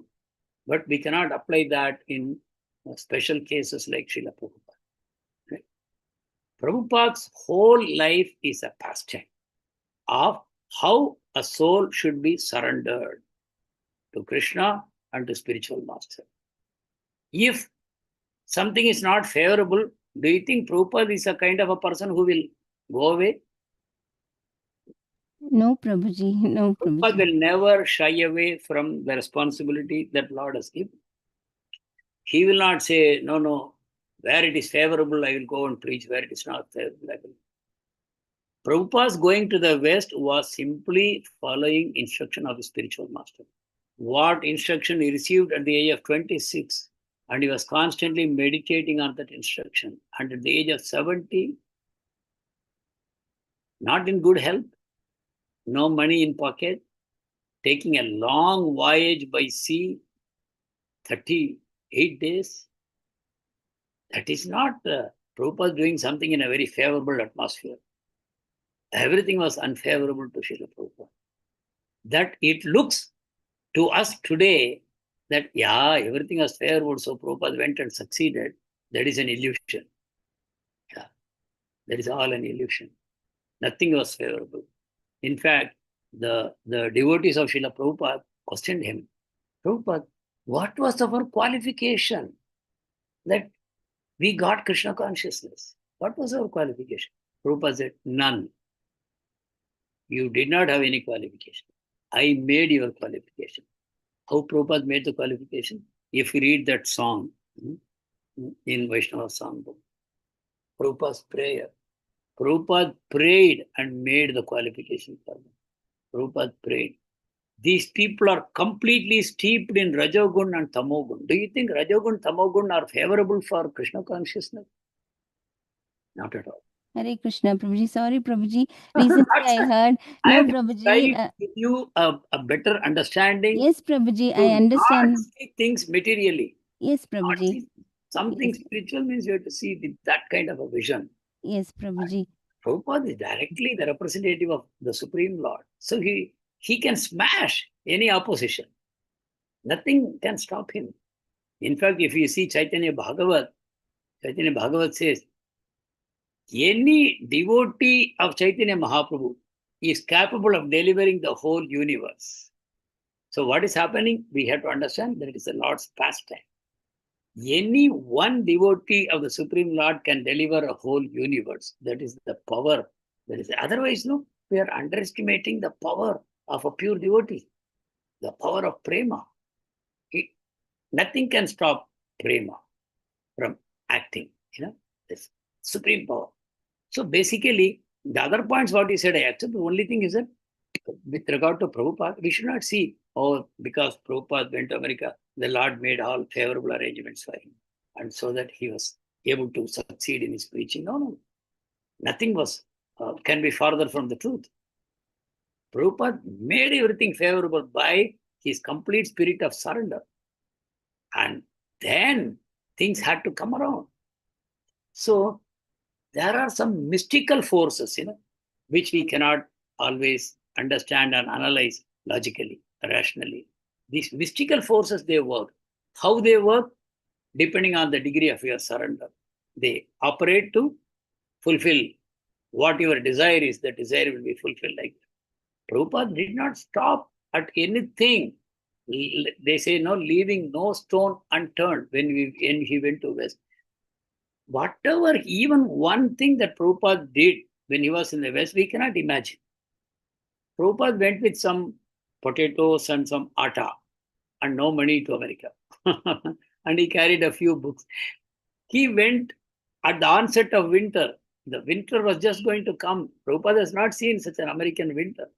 But we cannot apply that in special cases like Srila Prabhupada. Right? Prabhupada's whole life is a pastime of how a soul should be surrendered to Krishna and to spiritual master. If something is not favorable, do you think Prabhupada is a kind of a person who will go away? No, Prabhuji. No, Prabhupada Prabhuji. will never shy away from the responsibility that Lord has given. He will not say, no, no, where it is favorable, I will go and preach. Where it is not favorable, I will. Prabhupada's going to the West was simply following instruction of his spiritual master. What instruction he received at the age of 26, and he was constantly meditating on that instruction. And at the age of 70, not in good health, no money in pocket, taking a long voyage by sea, 38 days. That is not Prabhupada doing something in a very favorable atmosphere. Everything was unfavorable to Srila Prabhupada. That it looks to us today that, yeah, everything was favorable, so Prabhupada went and succeeded. That is an illusion. Yeah, that is all an illusion. Nothing was favorable. In fact, the devotees of Srila Prabhupada questioned him, Prabhupada, what was our qualification that we got Krishna consciousness? What was our qualification? Prabhupada said, none. You did not have any qualification. I made your qualification. How Prabhupada made the qualification? If you read that song in Vaishnava songbook, Prabhupada's prayer, Prabhupada prayed and made the qualification for them. Prabhupada prayed. These people are completely steeped in Rajogun and Tamogun. Do you think Rajogun, Tamogun are favorable for Krishna consciousness? Not at all. Hare Krishna, Prabhuji. Sorry, Prabhuji. Recently I heard. I No, am Prabhuji. trying to give you a better understanding. Yes, Prabhuji. I Do understand. not see things materially. Yes, Not Prabhuji. see something Yes. spiritual means you have to see with that kind of a vision. Yes, Prabhuji. Prabhupada is directly the representative of the Supreme Lord. So he can smash any opposition. Nothing can stop him. In fact, if you see Chaitanya Bhagavat says, any devotee of Chaitanya Mahaprabhu is capable of delivering the whole universe. So what is happening? We have to understand that it is the Lord's pastime. Any one devotee of the Supreme Lord can deliver a whole universe. That is the power. That is otherwise, no, we are underestimating the power of a pure devotee, the power of prema. Nothing can stop prema from acting, this supreme power. So basically, the other points what he said, I accept. The only thing is that with regard to Prabhupada, we should not see, because Prabhupada went to America, the Lord made all favorable arrangements for him. And so that he was able to succeed in his preaching. No. Nothing was can be farther from the truth. Prabhupada made everything favorable by his complete spirit of surrender. And then things had to come around. So there are some mystical forces, which we cannot always understand and analyze logically, rationally. These mystical forces, they work. How they work? Depending on the degree of your surrender. They operate to fulfill what your desire is, the desire will be fulfilled like that. Prabhupada did not stop at anything. They say, no, leaving no stone unturned when he went to West. Whatever, even one thing that Prabhupada did when he was in the West, we cannot imagine. Prabhupada went with some potatoes and some atta and no money to America. And he carried a few books. He went at the onset of winter. The winter was just going to come. Prabhupada has not seen such an American winter.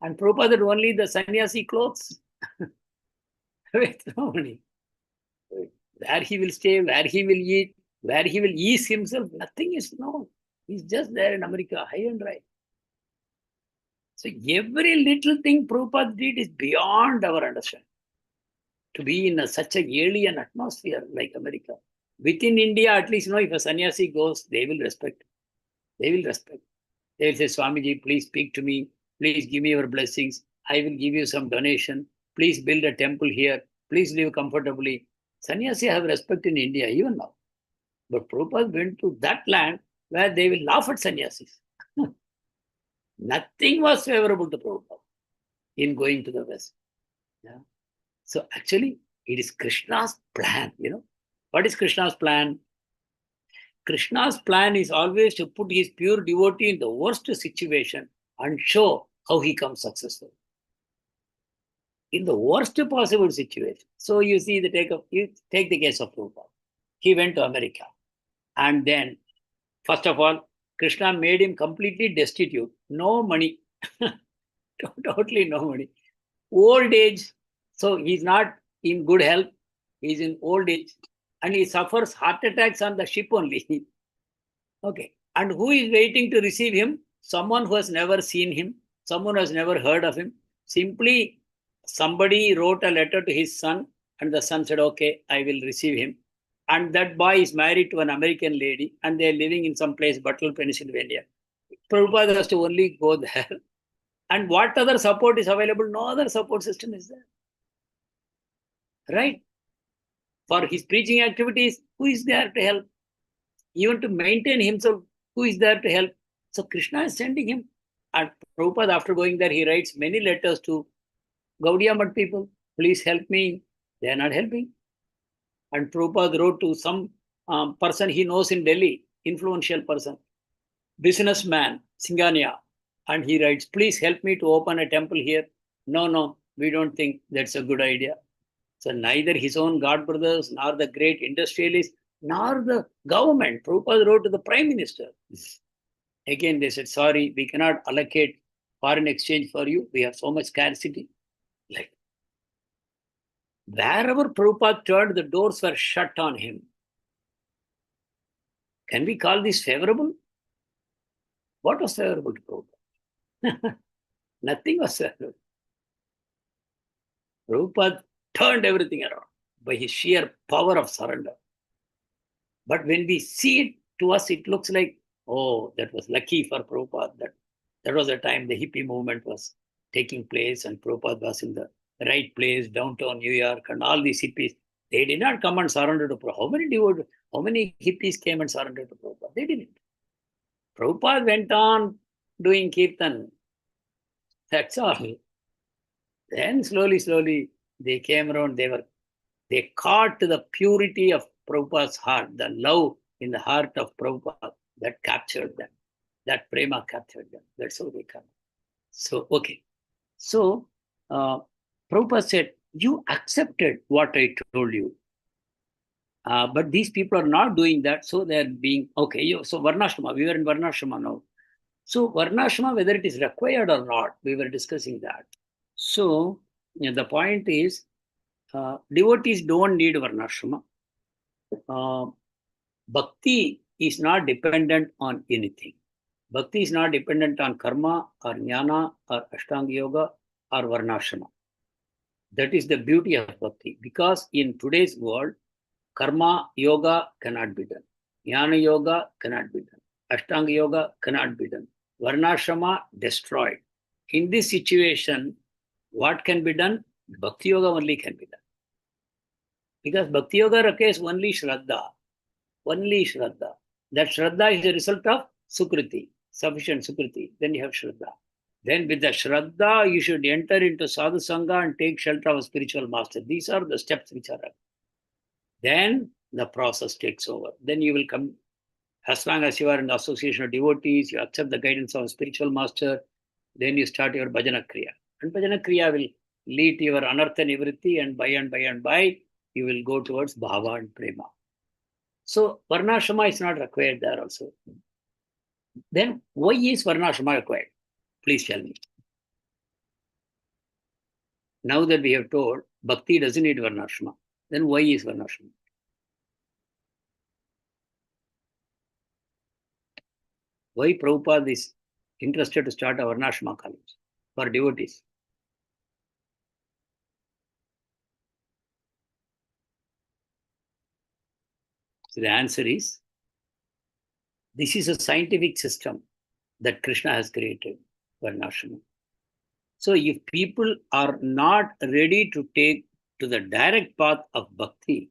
And Prabhupada had only the sannyasi clothes with no money. Where he will stay, where he will eat, where he will ease himself, nothing is known. He's just there in America, high and dry. So every little thing Prabhupada did is beyond our understanding. To be in such an alien atmosphere like America. Within India, at least, if a sannyasi goes, they will respect. They will respect. They will say, Swamiji, please speak to me. Please give me your blessings. I will give you some donation. Please build a temple here. Please live comfortably. Sannyasi have respect in India even now. But Prabhupada went to that land where they will laugh at sannyasis. Nothing was favorable to Prabhupada in going to the West. Yeah. So actually, it is Krishna's plan, What is Krishna's plan? Krishna's plan is always to put his pure devotee in the worst situation and show how he comes successful. In the worst possible situation. So you see, you take the case of Prabhupada. He went to America. And then, first of all, Krishna made him completely destitute. No money. Totally no money. Old age. So he's not in good health. He's in old age. And he suffers heart attacks on the ship only. Okay. And who is waiting to receive him? Someone who has never seen him. Someone who has never heard of him. Simply, somebody wrote a letter to his son. And the son said, okay, I will receive him. And that boy is married to an American lady. And they're living in some place, Buttle, Pennsylvania. Prabhupada has to only go there. And what other support is available? No other support system is there. Right? For his preaching activities, who is there to help? Even to maintain himself, who is there to help? So Krishna is sending him. And Prabhupada, after going there, he writes many letters to Gaudiya Math people. Please help me. They are not helping. And Prabhupada wrote to some person he knows in Delhi, influential person, businessman, Singhania. And he writes, please help me to open a temple here. No, we don't think that's a good idea. So neither his own god brothers, nor the great industrialists, nor the government. Prabhupada wrote to the prime minister. Again, they said, sorry, we cannot allocate foreign exchange for you. We have so much scarcity. Like, wherever Prabhupada turned, the doors were shut on him. Can we call this favorable? What was favorable to Prabhupada? Nothing was favorable. Prabhupada turned everything around by his sheer power of surrender. But when we see it, to us, it looks like, oh, that was lucky for Prabhupada. That was the time the hippie movement was taking place and Prabhupada was in the right place, downtown New York, and all these hippies. They did not come and surrender to Prabhupada. How many hippies came and surrendered to Prabhupada? They didn't. Prabhupada went on doing kirtan. That's all. Then slowly, they came around. They caught the purity of Prabhupada's heart, the love in the heart of Prabhupada that captured them. That prema captured them. That's how they come. So, okay. So, Prabhupada said, you accepted what I told you. But these people are not doing that. So they're being, okay. So Varnashrama, we were in Varnashrama now. So Varnashrama, whether it is required or not, we were discussing that. So the point is, devotees don't need Varnashrama. Bhakti is not dependent on anything. Bhakti is not dependent on karma or jnana or ashtanga yoga or varnashrama. That is the beauty of bhakti. Because in today's world, karma yoga cannot be done. Jnana yoga cannot be done. Ashtanga yoga cannot be done. Varnashrama destroyed. In this situation, what can be done? Bhakti yoga only can be done. Because bhakti yoga requires only shraddha. Only shraddha. That shraddha is a result of sukriti, sufficient sukriti. Then you have shraddha. Then with the shraddha, you should enter into sadhu sangha and take shelter of a spiritual master. These are the steps which are required. Then the process takes over. Then you will come, as long as you are in the association of devotees, you accept the guidance of a spiritual master, then you start your bhajana kriya. And bhajana kriya will lead to your anartha nivritti, and by, you will go towards bhava and prema. So varnashrama is not required there also. Then why is varnashrama required? Please tell me. Now that we have told bhakti doesn't need varnashrama, then why is varnashrama? Why Prabhupada is interested to start a varnashrama college for devotees? So the answer is, this is a scientific system that Krishna has created, varnashrama. So if people are not ready to take to the direct path of bhakti,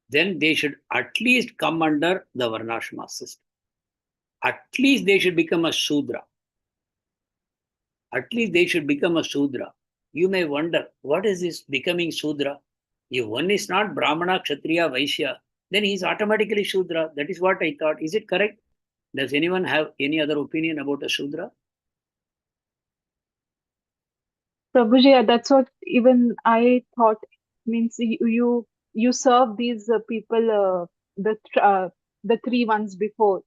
then they should at least come under the Varnashrama system. At least they should become a Shudra. At least they should become a Shudra. You may wonder, what is this becoming Shudra? If one is not Brahmana, Kshatriya, Vaishya, then he is automatically Shudra. That is what I thought. Is it correct? Does anyone have any other opinion about a Shudra? Prabhuji, that's what even I thought. Means you serve these people, the three ones before.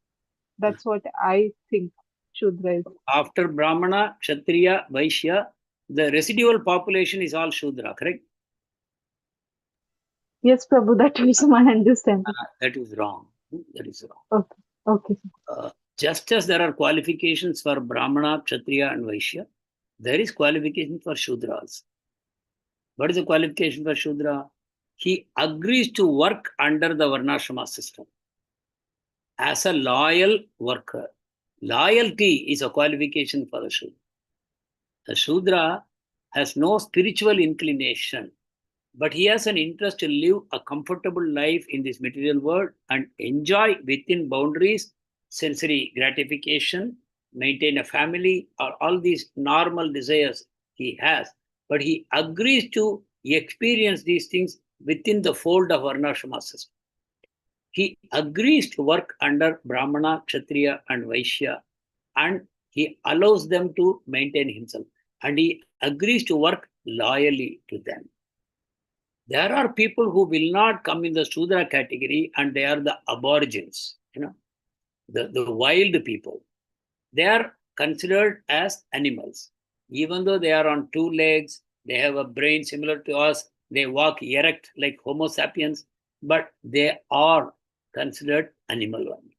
That's what I think Shudra is. After Brahmana, Kshatriya, Vaishya, the residual population is all Shudra, correct? Yes, Prabhu, that is my understanding. That is wrong. That is wrong. Okay. Just as there are qualifications for Brahmana, Kshatriya, and Vaishya, there is qualification for Shudras. What is the qualification for Shudra? He agrees to work under the Varnashrama system as a loyal worker. Loyalty is a qualification for the Shudra. The Shudra has no spiritual inclination, but he has an interest to live a comfortable life in this material world and enjoy within boundaries sensory gratification, maintain a family, or all these normal desires he has. But he agrees to experience these things within the fold of Varnashrama system. He agrees to work under Brahmana, Kshatriya, and Vaishya, and he allows them to maintain himself. And he agrees to work loyally to them. There are people who will not come in the Shudra category, and they are the aborigines, the wild people. They are considered as animals. Even though they are on two legs, they have a brain similar to us, they walk erect like Homo sapiens, but they are considered animal only.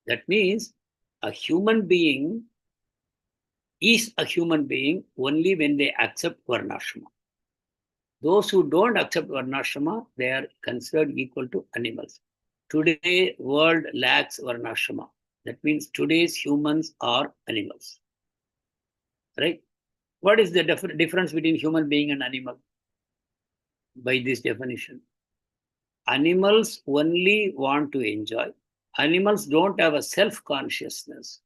That means a human being is a human being only when they accept Varnashrama. Those who don't accept Varnashrama, they are considered equal to animals. Today, world lacks Varnashrama. That means today's humans are animals. Right? What is the difference between human being and animal? By this definition, animals only want to enjoy. Animals don't have a self-consciousness.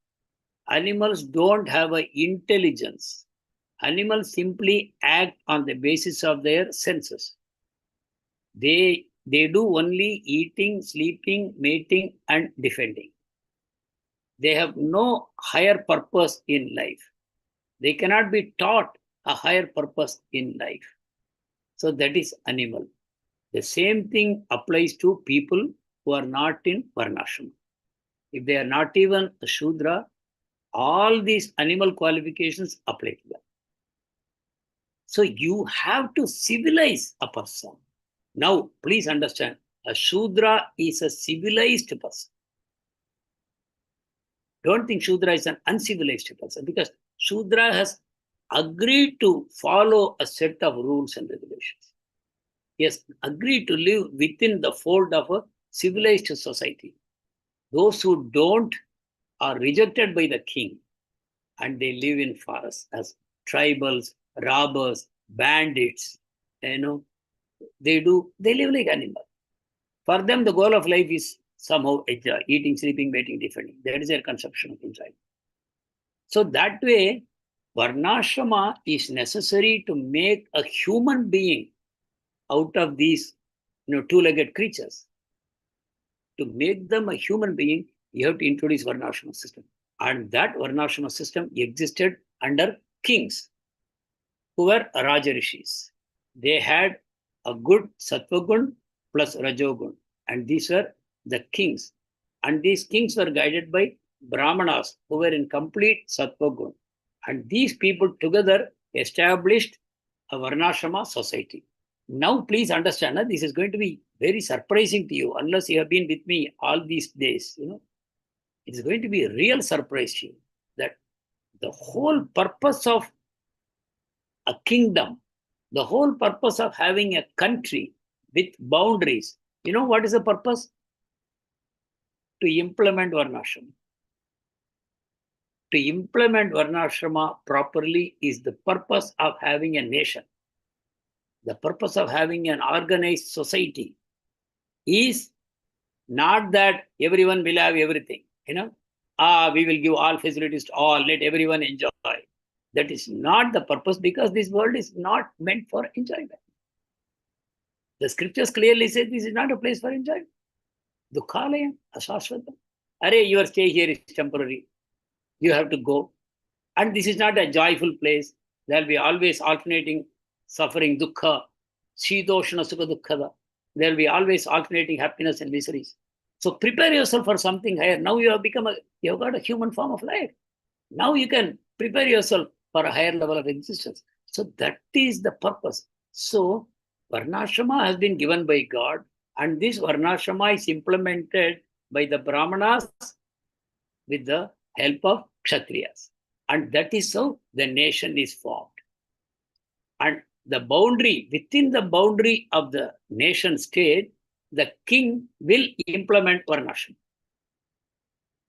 Animals don't have an intelligence. Animals simply act on the basis of their senses. They do only eating, sleeping, mating, and defending. They have no higher purpose in life. They cannot be taught a higher purpose in life. So that is animal. The same thing applies to people who are not in Varnashrama. If they are not even a Shudra, all these animal qualifications apply to them. So you have to civilize a person. Now, please understand, a Shudra is a civilized person. Don't think Shudra is an uncivilized person, because Shudra has agreed to follow a set of rules and regulations. He has agreed to live within the fold of a civilized society. Those who don't are rejected by the king, and they live in forests as tribals, robbers, bandits. They live like animals. For them, the goal of life is somehow enjoy, eating, sleeping, mating, defending. That is their conception of enjoyment. So that way, Varnashrama is necessary to make a human being out of these two-legged creatures. To make them a human being, you have to introduce Varnashrama system. And that Varnashrama system existed under kings who were Rajarishis. They had a good Sattvagun plus Rajogun. And these were the kings. And these kings were guided by Brahmanas who were in complete Sattvagun. And these people together established a Varnashrama society. Now, please understand that this is going to be very surprising to you unless you have been with me all these days. It is going to be a real surprise to you that the whole purpose of a kingdom, the whole purpose of having a country with boundaries, what is the purpose? To implement Varnashrama. To implement Varnashrama properly is the purpose of having a nation. The purpose of having an organized society is not that everyone will have everything, we will give all facilities to all, let everyone enjoy. That is not the purpose, because this world is not meant for enjoyment. The scriptures clearly say this is not a place for enjoyment. Dukhalayam asashvatam. Your stay here is temporary. You have to go. And this is not a joyful place. There will be always alternating suffering, dukkha, shidoshana sukha dukkhada. There will be always alternating happiness and miseries. So prepare yourself for something higher. Now you have got a human form of life. Now you can prepare yourself for a higher level of existence. So that is the purpose. So Varnashrama has been given by God, and this Varnashrama is implemented by the Brahmanas with the help of Kshatriyas. And that is how the nation is formed. And the boundary, within the boundary of the nation state, the king will implement Varnashrama.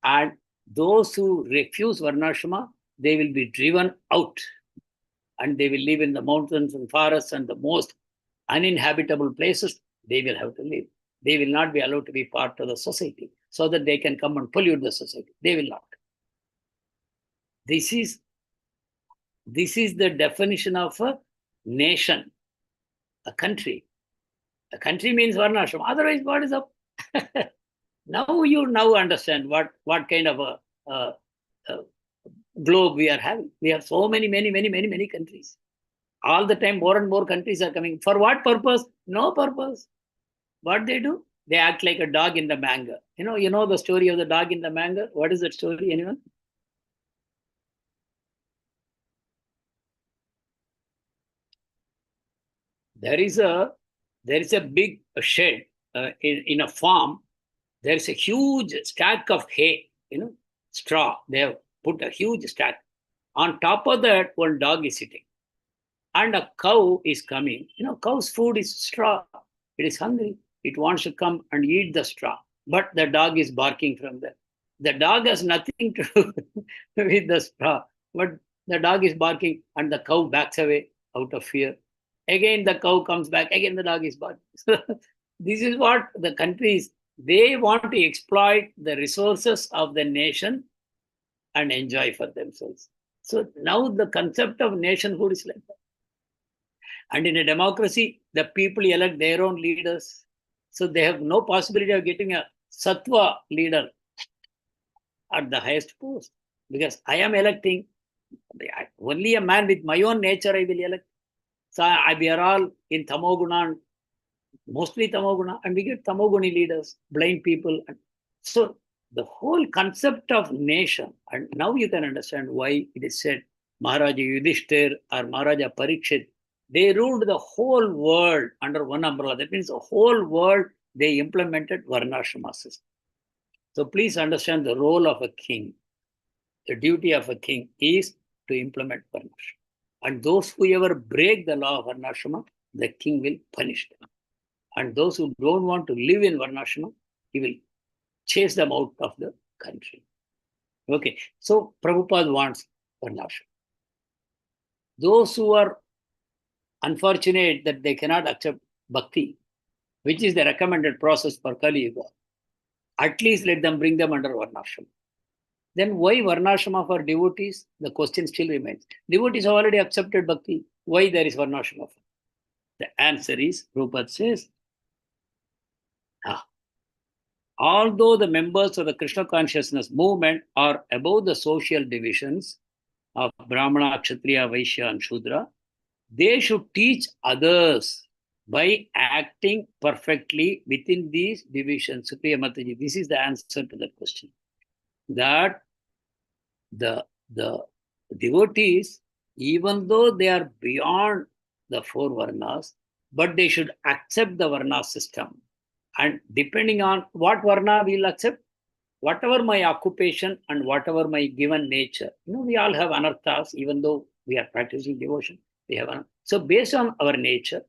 And those who refuse Varnashrama, they will be driven out. And they will live in the mountains and forests and the most uninhabitable places. They will have to live. They will not be allowed to be part of the society so that they can come and pollute the society. They will not. This is the definition of a nation, a country. A country means Varnashrama. Otherwise, what is up? Now you understand what kind of a globe we are having. We have so many countries. All the time, more and more countries are coming. For what purpose? No purpose. What they do? They act like a dog in the mango. You know the story of the dog in the mango? What is that story? Anyone? There is a big shed in a farm. There is a huge stack of hay, straw. They have put a huge stack. On top of that, one dog is sitting. And a cow is coming. Cow's food is straw. It is hungry. It wants to come and eat the straw. But the dog is barking from there. The dog has nothing to do with the straw. But the dog is barking and the cow backs away out of fear. Again, the cow comes back. Again, the dog is barking. This is what the countries, they want to exploit the resources of the nation and enjoy for themselves. So now the concept of nationhood is like that. And in a democracy, the people elect their own leaders. So they have no possibility of getting a sattva leader at the highest post. Because I am electing only a man with my own nature I will elect. So we are all in Tamoguna, mostly Tamoguna, and we get Tamoguni leaders, blind people. So the whole concept of nation, and now you can understand why it is said Maharaja Yudhishthir or Maharaja Parikshit, they ruled the whole world under one umbrella. That means the whole world, they implemented Varnashrama system. So please understand the role of a king. The duty of a king is to implement Varnashrama. And those who ever break the law of Varnashrama, the king will punish them. And those who don't want to live in Varnashrama, he will chase them out of the country. Okay, so Prabhupada wants Varnashrama. Those who are unfortunate that they cannot accept bhakti, which is the recommended process for Kali Yuga, at least let them bring them under Varnashrama. Then why Varnashrama for devotees? The question still remains. Devotees have already accepted bhakti. Why there is Varnashrama? The answer is, Prabhupada says, although the members of the Krishna consciousness movement are above the social divisions of Brahmana, Kshatriya, Vaishya, and Shudra, they should teach others by acting perfectly within these divisions. Supriya Mataji, this is the answer to that question. That the devotees, even though they are beyond the four varnas, but they should accept the varna system. And depending on what varna we'll accept, whatever my occupation and whatever my given nature, we all have anarthas, even though we are practicing devotion. We have so based on our nature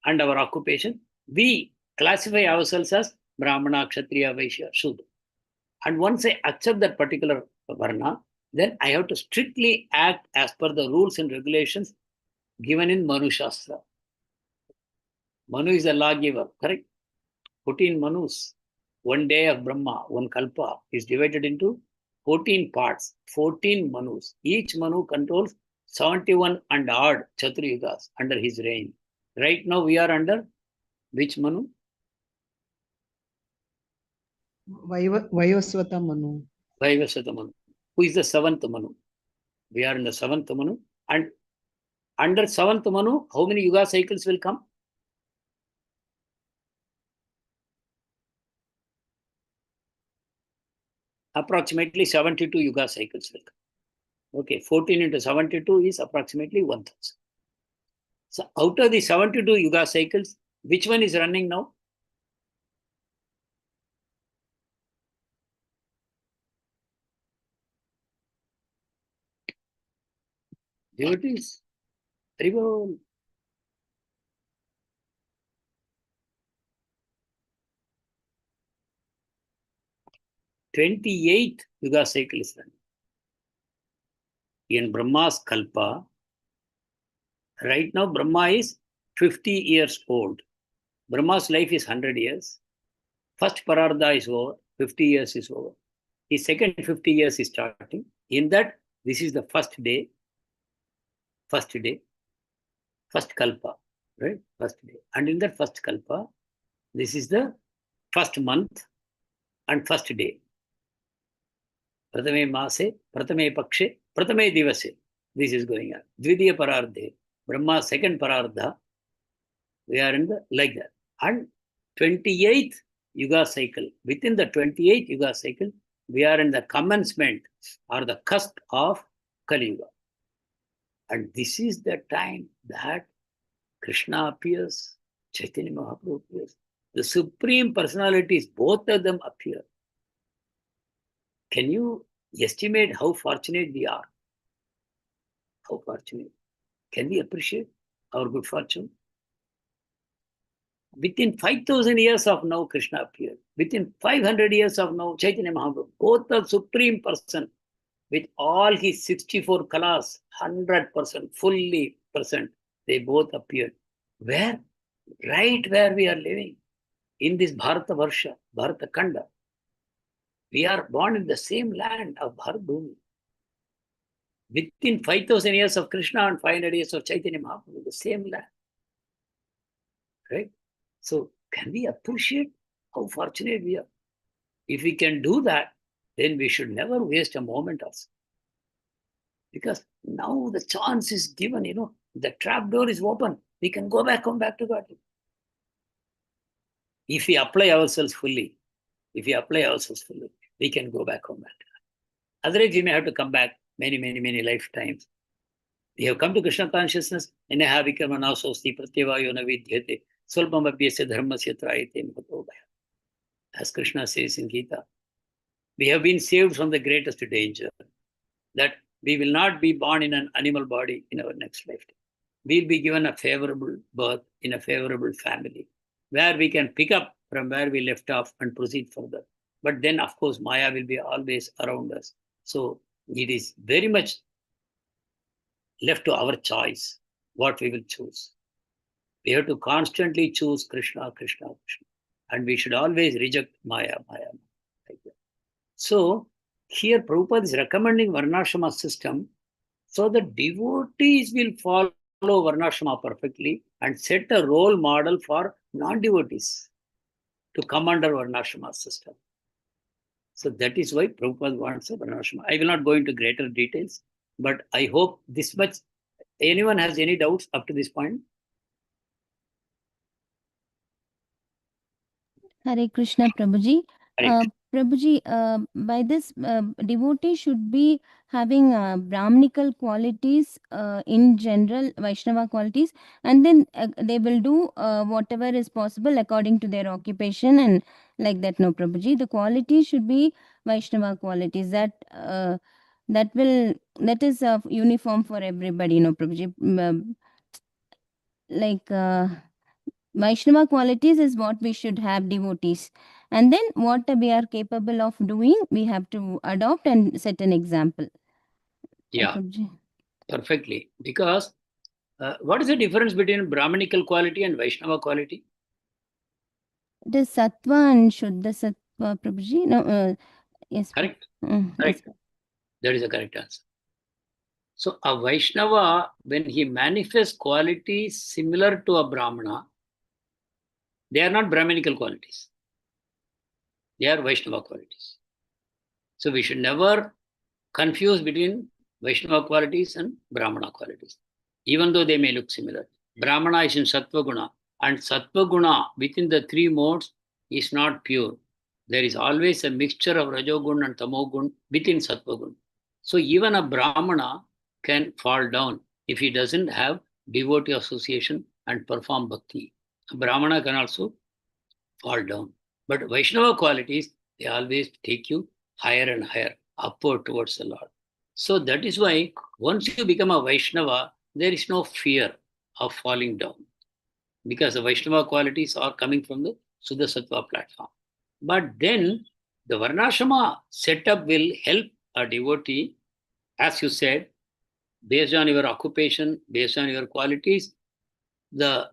and our occupation, we classify ourselves as Brahmana, Kshatriya, Vaishya, Shudra. And once I accept that particular varna, then I have to strictly act as per the rules and regulations given in Manu Shastra. Manu is the lawgiver, correct? 14 Manus. One day of Brahma, one Kalpa, is divided into 14 parts, 14 Manus. Each Manu controls 71 and odd Chaturayugas under his reign. Right now we are under which Manu? Vayoswata Manu. Vaivasvata Manu. Who is the seventh Manu? We are in the seventh Manu. And under seventh Manu, how many Yuga cycles will come? Approximately 72 Yuga cycles will come. Okay, 14 into 72 is approximately 1000. So out of the 72 Yuga cycles, which one is running now? Devotees. Haribol. '28th Yuga cycle is running. In Brahma's Kalpa, right now Brahma is 50 years old. Brahma's life is 100 years. First Parardha is over, 50 years is over. His second 50 years is starting. In that, this is the first day, first Kalpa, right? First day. And in that first Kalpa, this is the first month and first day. Pratame Mase, Pratame Pakshe, Pratame Divase. This is going on. Dvidiya Parardhe, Brahma's second Parardha. We are in the like that. And 28th Yuga cycle. Within the 28th Yuga cycle, we are in the commencement or the cusp of Kali Yuga. And this is the time that Krishna appears, Chaitanya Mahaprabhu appears. The Supreme Personalities, both of them appear. Can you estimate how fortunate we are? How fortunate. Can we appreciate our good fortune? Within 5,000 years of now, Krishna appeared. Within 500 years of now, Chaitanya Mahaprabhu, both the Supreme Person, with all his 64 kalas, 100%, fully present, they both appeared. Where? Right where we are living, in this Bharata Varsha, Bharata Kanda. We are born in the same land of Bharat Bhumi. Within 5,000 years of Krishna and 500 years of Chaitanya Mahaprabhu, the same land. Right? So, can we appreciate how fortunate we are? If we can do that, then we should never waste a moment also. Because now the chance is given, the trap door is open. We can come back to God. If we apply ourselves fully, we can go back home. Otherwise, we may have to come back many lifetimes. We have come to Krishna consciousness, and have become an asosti pratyavayo na vidyate, swalpam abhyasya dharmasya trayate mhato bhaya. As Krishna says in Gita, we have been saved from the greatest danger, that we will not be born in an animal body in our next lifetime. We'll be given a favorable birth in a favorable family, where we can pick up from where we left off and proceed further. But then, of course, Maya will be always around us. So it is very much left to our choice what we will choose. We have to constantly choose Krishna. And we should always reject Maya. Like that. So here Prabhupada is recommending Varnashrama system so that devotees will follow Varnashrama perfectly and set a role model for non-devotees to come under Varnashrama system. So that is why Prabhupada wants a Varnashrama. I will not go into greater details, but I hope this much. Anyone has any doubts up to this point? Hare Krishna, Prabhuji. Prabhuji, by this, devotee should be having Brahmanical qualities in general, Vaishnava qualities, and then they will do whatever is possible according to their occupation and like that. No, Prabhuji, the qualities should be Vaishnava qualities. That is uniform for everybody. No, Prabhuji. Vaishnava qualities is what we should have, devotees. And then what we are capable of doing, we have to adopt and set an example. Yeah, perfectly. Because What is the difference between Brahmanical quality and Vaishnava quality? It is Sattva and Shuddha Sattva, Prabhuji. No, yes. Correct. Yes. Correct. That is the correct answer. So a Vaishnava, when he manifests qualities similar to a Brahmana, they are not Brahmanical qualities. They are Vaishnava qualities. So we should never confuse between Vaishnava qualities and Brahmana qualities, even though they may look similar. Brahmana is in Sattva Guna, and Sattva Guna within the three modes is not pure. There is always a mixture of Rajogun and Tamogun within Sattva Guna. So even a Brahmana can fall down if he doesn't have devotee association and perform bhakti. A Brahmana can also fall down. But Vaishnava qualities, they always take you higher and higher, upward towards the Lord. So that is why once you become a Vaishnava, there is no fear of falling down, because the Vaishnava qualities are coming from the Suddha Sattva platform. But then the Varnashrama setup will help a devotee, as you said, based on your occupation, based on your qualities. The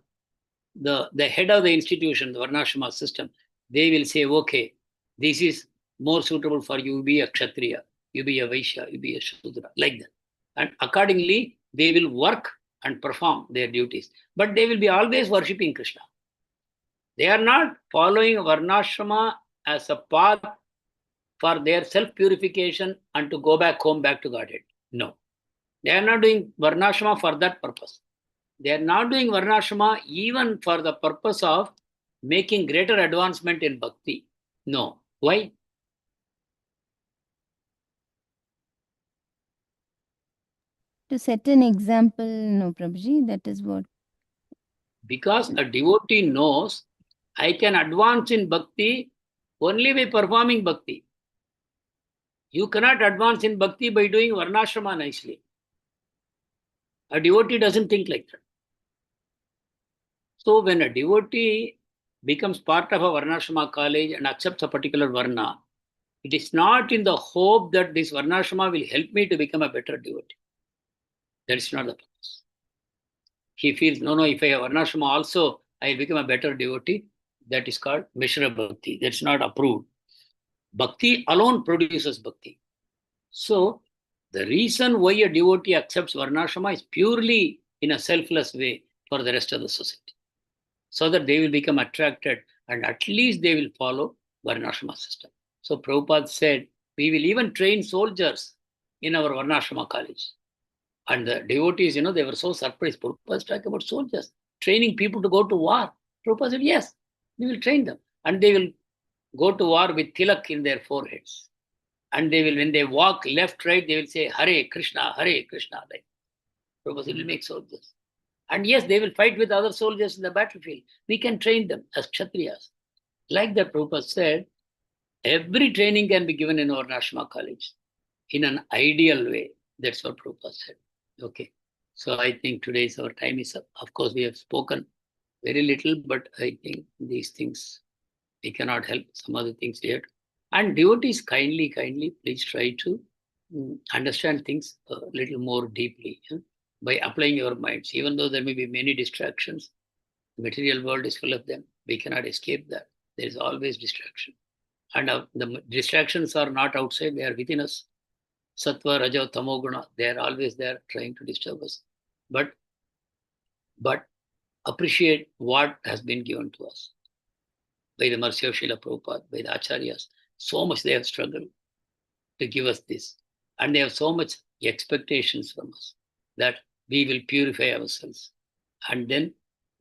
head of the institution, the Varnashrama system, they will say, okay, this is more suitable for you, be a Kshatriya, you be a Vaishya, you be a Shudra, like that. And accordingly, they will work and perform their duties. But they will be always worshipping Krishna. They are not following Varnashrama as a path for their self-purification and to go back home, back to Godhead. No. They are not doing Varnashrama for that purpose. They are not doing Varnashrama even for the purpose of making greater advancement in bhakti. No. Why? To set an example, no, Prabhuji, that is what. Because a devotee knows, I can advance in bhakti only by performing bhakti. You cannot advance in bhakti by doing Varnashrama nicely. A devotee doesn't think like that. So when a devotee becomes part of a Varnashrama college and accepts a particular Varna, it is not in the hope that this Varnashrama will help me to become a better devotee. That is not the purpose. He feels, no, if I have Varnashrama also, I will become a better devotee. That is called Mishra Bhakti. That's not approved. Bhakti alone produces bhakti. So the reason why a devotee accepts Varnashrama is purely in a selfless way for the rest of the society, so that they will become attracted and at least they will follow Varnashrama system. So Prabhupada said, we will even train soldiers in our Varnashrama college. And the devotees, they were so surprised. Prabhupada talking about soldiers, training people to go to war. Prabhupada said, yes, we will train them. And they will go to war with tilak in their foreheads. And they will, when they walk left, right, they will say, Hare Krishna, Hare Krishna. Like Prabhupada said, will make soldiers. And yes, they will fight with other soldiers in the battlefield. We can train them as Kshatriyas. Like that, Prabhupada said, every training can be given in Varnashrama college in an ideal way. That's what Prabhupada said. Okay. So I think today's our time is up. Of course, we have spoken very little, but I think these things we cannot help. Some other things yet. And devotees, kindly, please try to understand things a little more deeply by applying your minds. Even though there may be many distractions, the material world is full of them. We cannot escape that. There is always distraction. And the distractions are not outside, they are within us. Sattva, Raja, Tamoguna, they are always there trying to disturb us. But appreciate what has been given to us by the mercy of Srila Prabhupada, by the Acharyas. So much they have struggled to give us this. And they have so much expectations from us that we will purify ourselves and then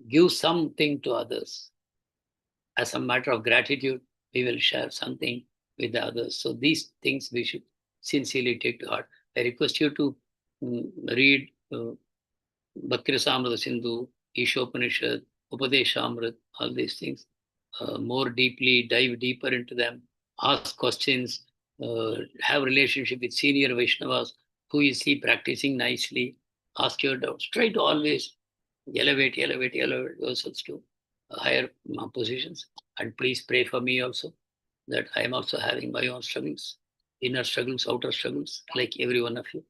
give something to others. As a matter of gratitude, we will share something with the others. So these things we should sincerely take to heart. I request you to read Bhakti Rasamrita Sindhu, Ishopanishad, Upadeshamrit, all these things more deeply, dive deeper into them, ask questions, have relationship with senior Vaishnavas who you see practicing nicely, ask your doubts. Try to always elevate yourselves to higher positions. And please pray for me also, that I am also having my own struggles, inner struggles, outer struggles, like every one of you.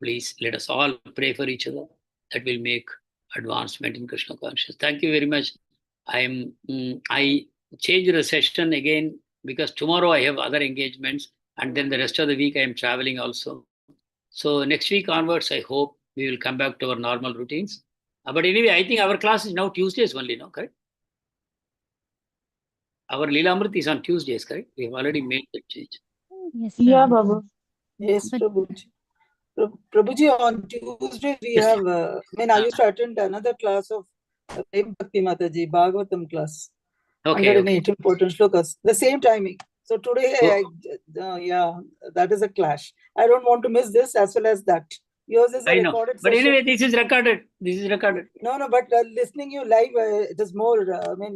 Please let us all pray for each other. That will make advancement in Krishna consciousness. Thank you very much. I changed the session again because tomorrow I have other engagements, and then the rest of the week I am traveling also. So next week onwards, I hope we will come back to our normal routines. But anyway, I think our class is now Tuesdays only, no? Correct? Our Lilamrt is on Tuesdays, correct? We have already made that change. Yes, Yeah, Prabhu. Babu. Yes, But- Prabhuji. Prabhuji, on Tuesday we Yes. have, I used to attend another class of Prem Bhakti Mataji, Bhagavatam class. Okay. 108 important shlokas, the same timing. So today, that is a clash. I don't want to miss this as well as that. Yours is a I know. recorded But session. anyway, this is recorded. This is recorded. No, but listening you live, it is more,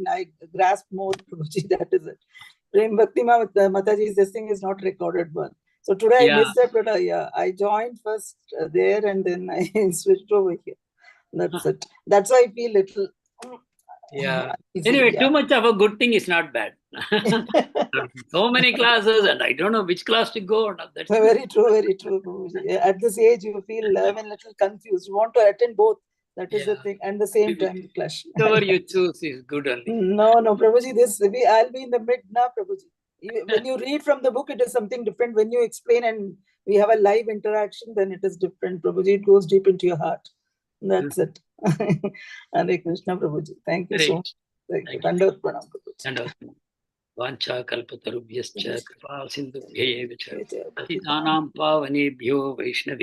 I grasp more, Prabhuji, that is it. Prem Bhakti Mataji's this thing is not recorded one. So today Yeah. I missed that, but I joined first there and then I switched over here. That's it. That's why I feel little. Yeah. easy, Anyway, yeah. too much of a good thing is not bad. So many classes, and I don't know which class to go. That's Very true, Prabhuji. At this age, you feel a little confused. You want to attend both. That is the Yeah. thing. And the same time, the clash. whatever you choose is good only. No, Prabhuji, I'll be in the mid now, Prabhuji. When you read from the book, it is something different. When you explain and we have a live interaction, then it is different, Prabhuji. It goes deep into your heart. That's it. Hare Krishna, Prabhuji. Thank you so much. Thank you. Dandavat pranam, Prabhuji. And Vancha kalpatarubhyascha kripa sindhubhye vicha Vicha. patitanam pavanebhyo vaishnavi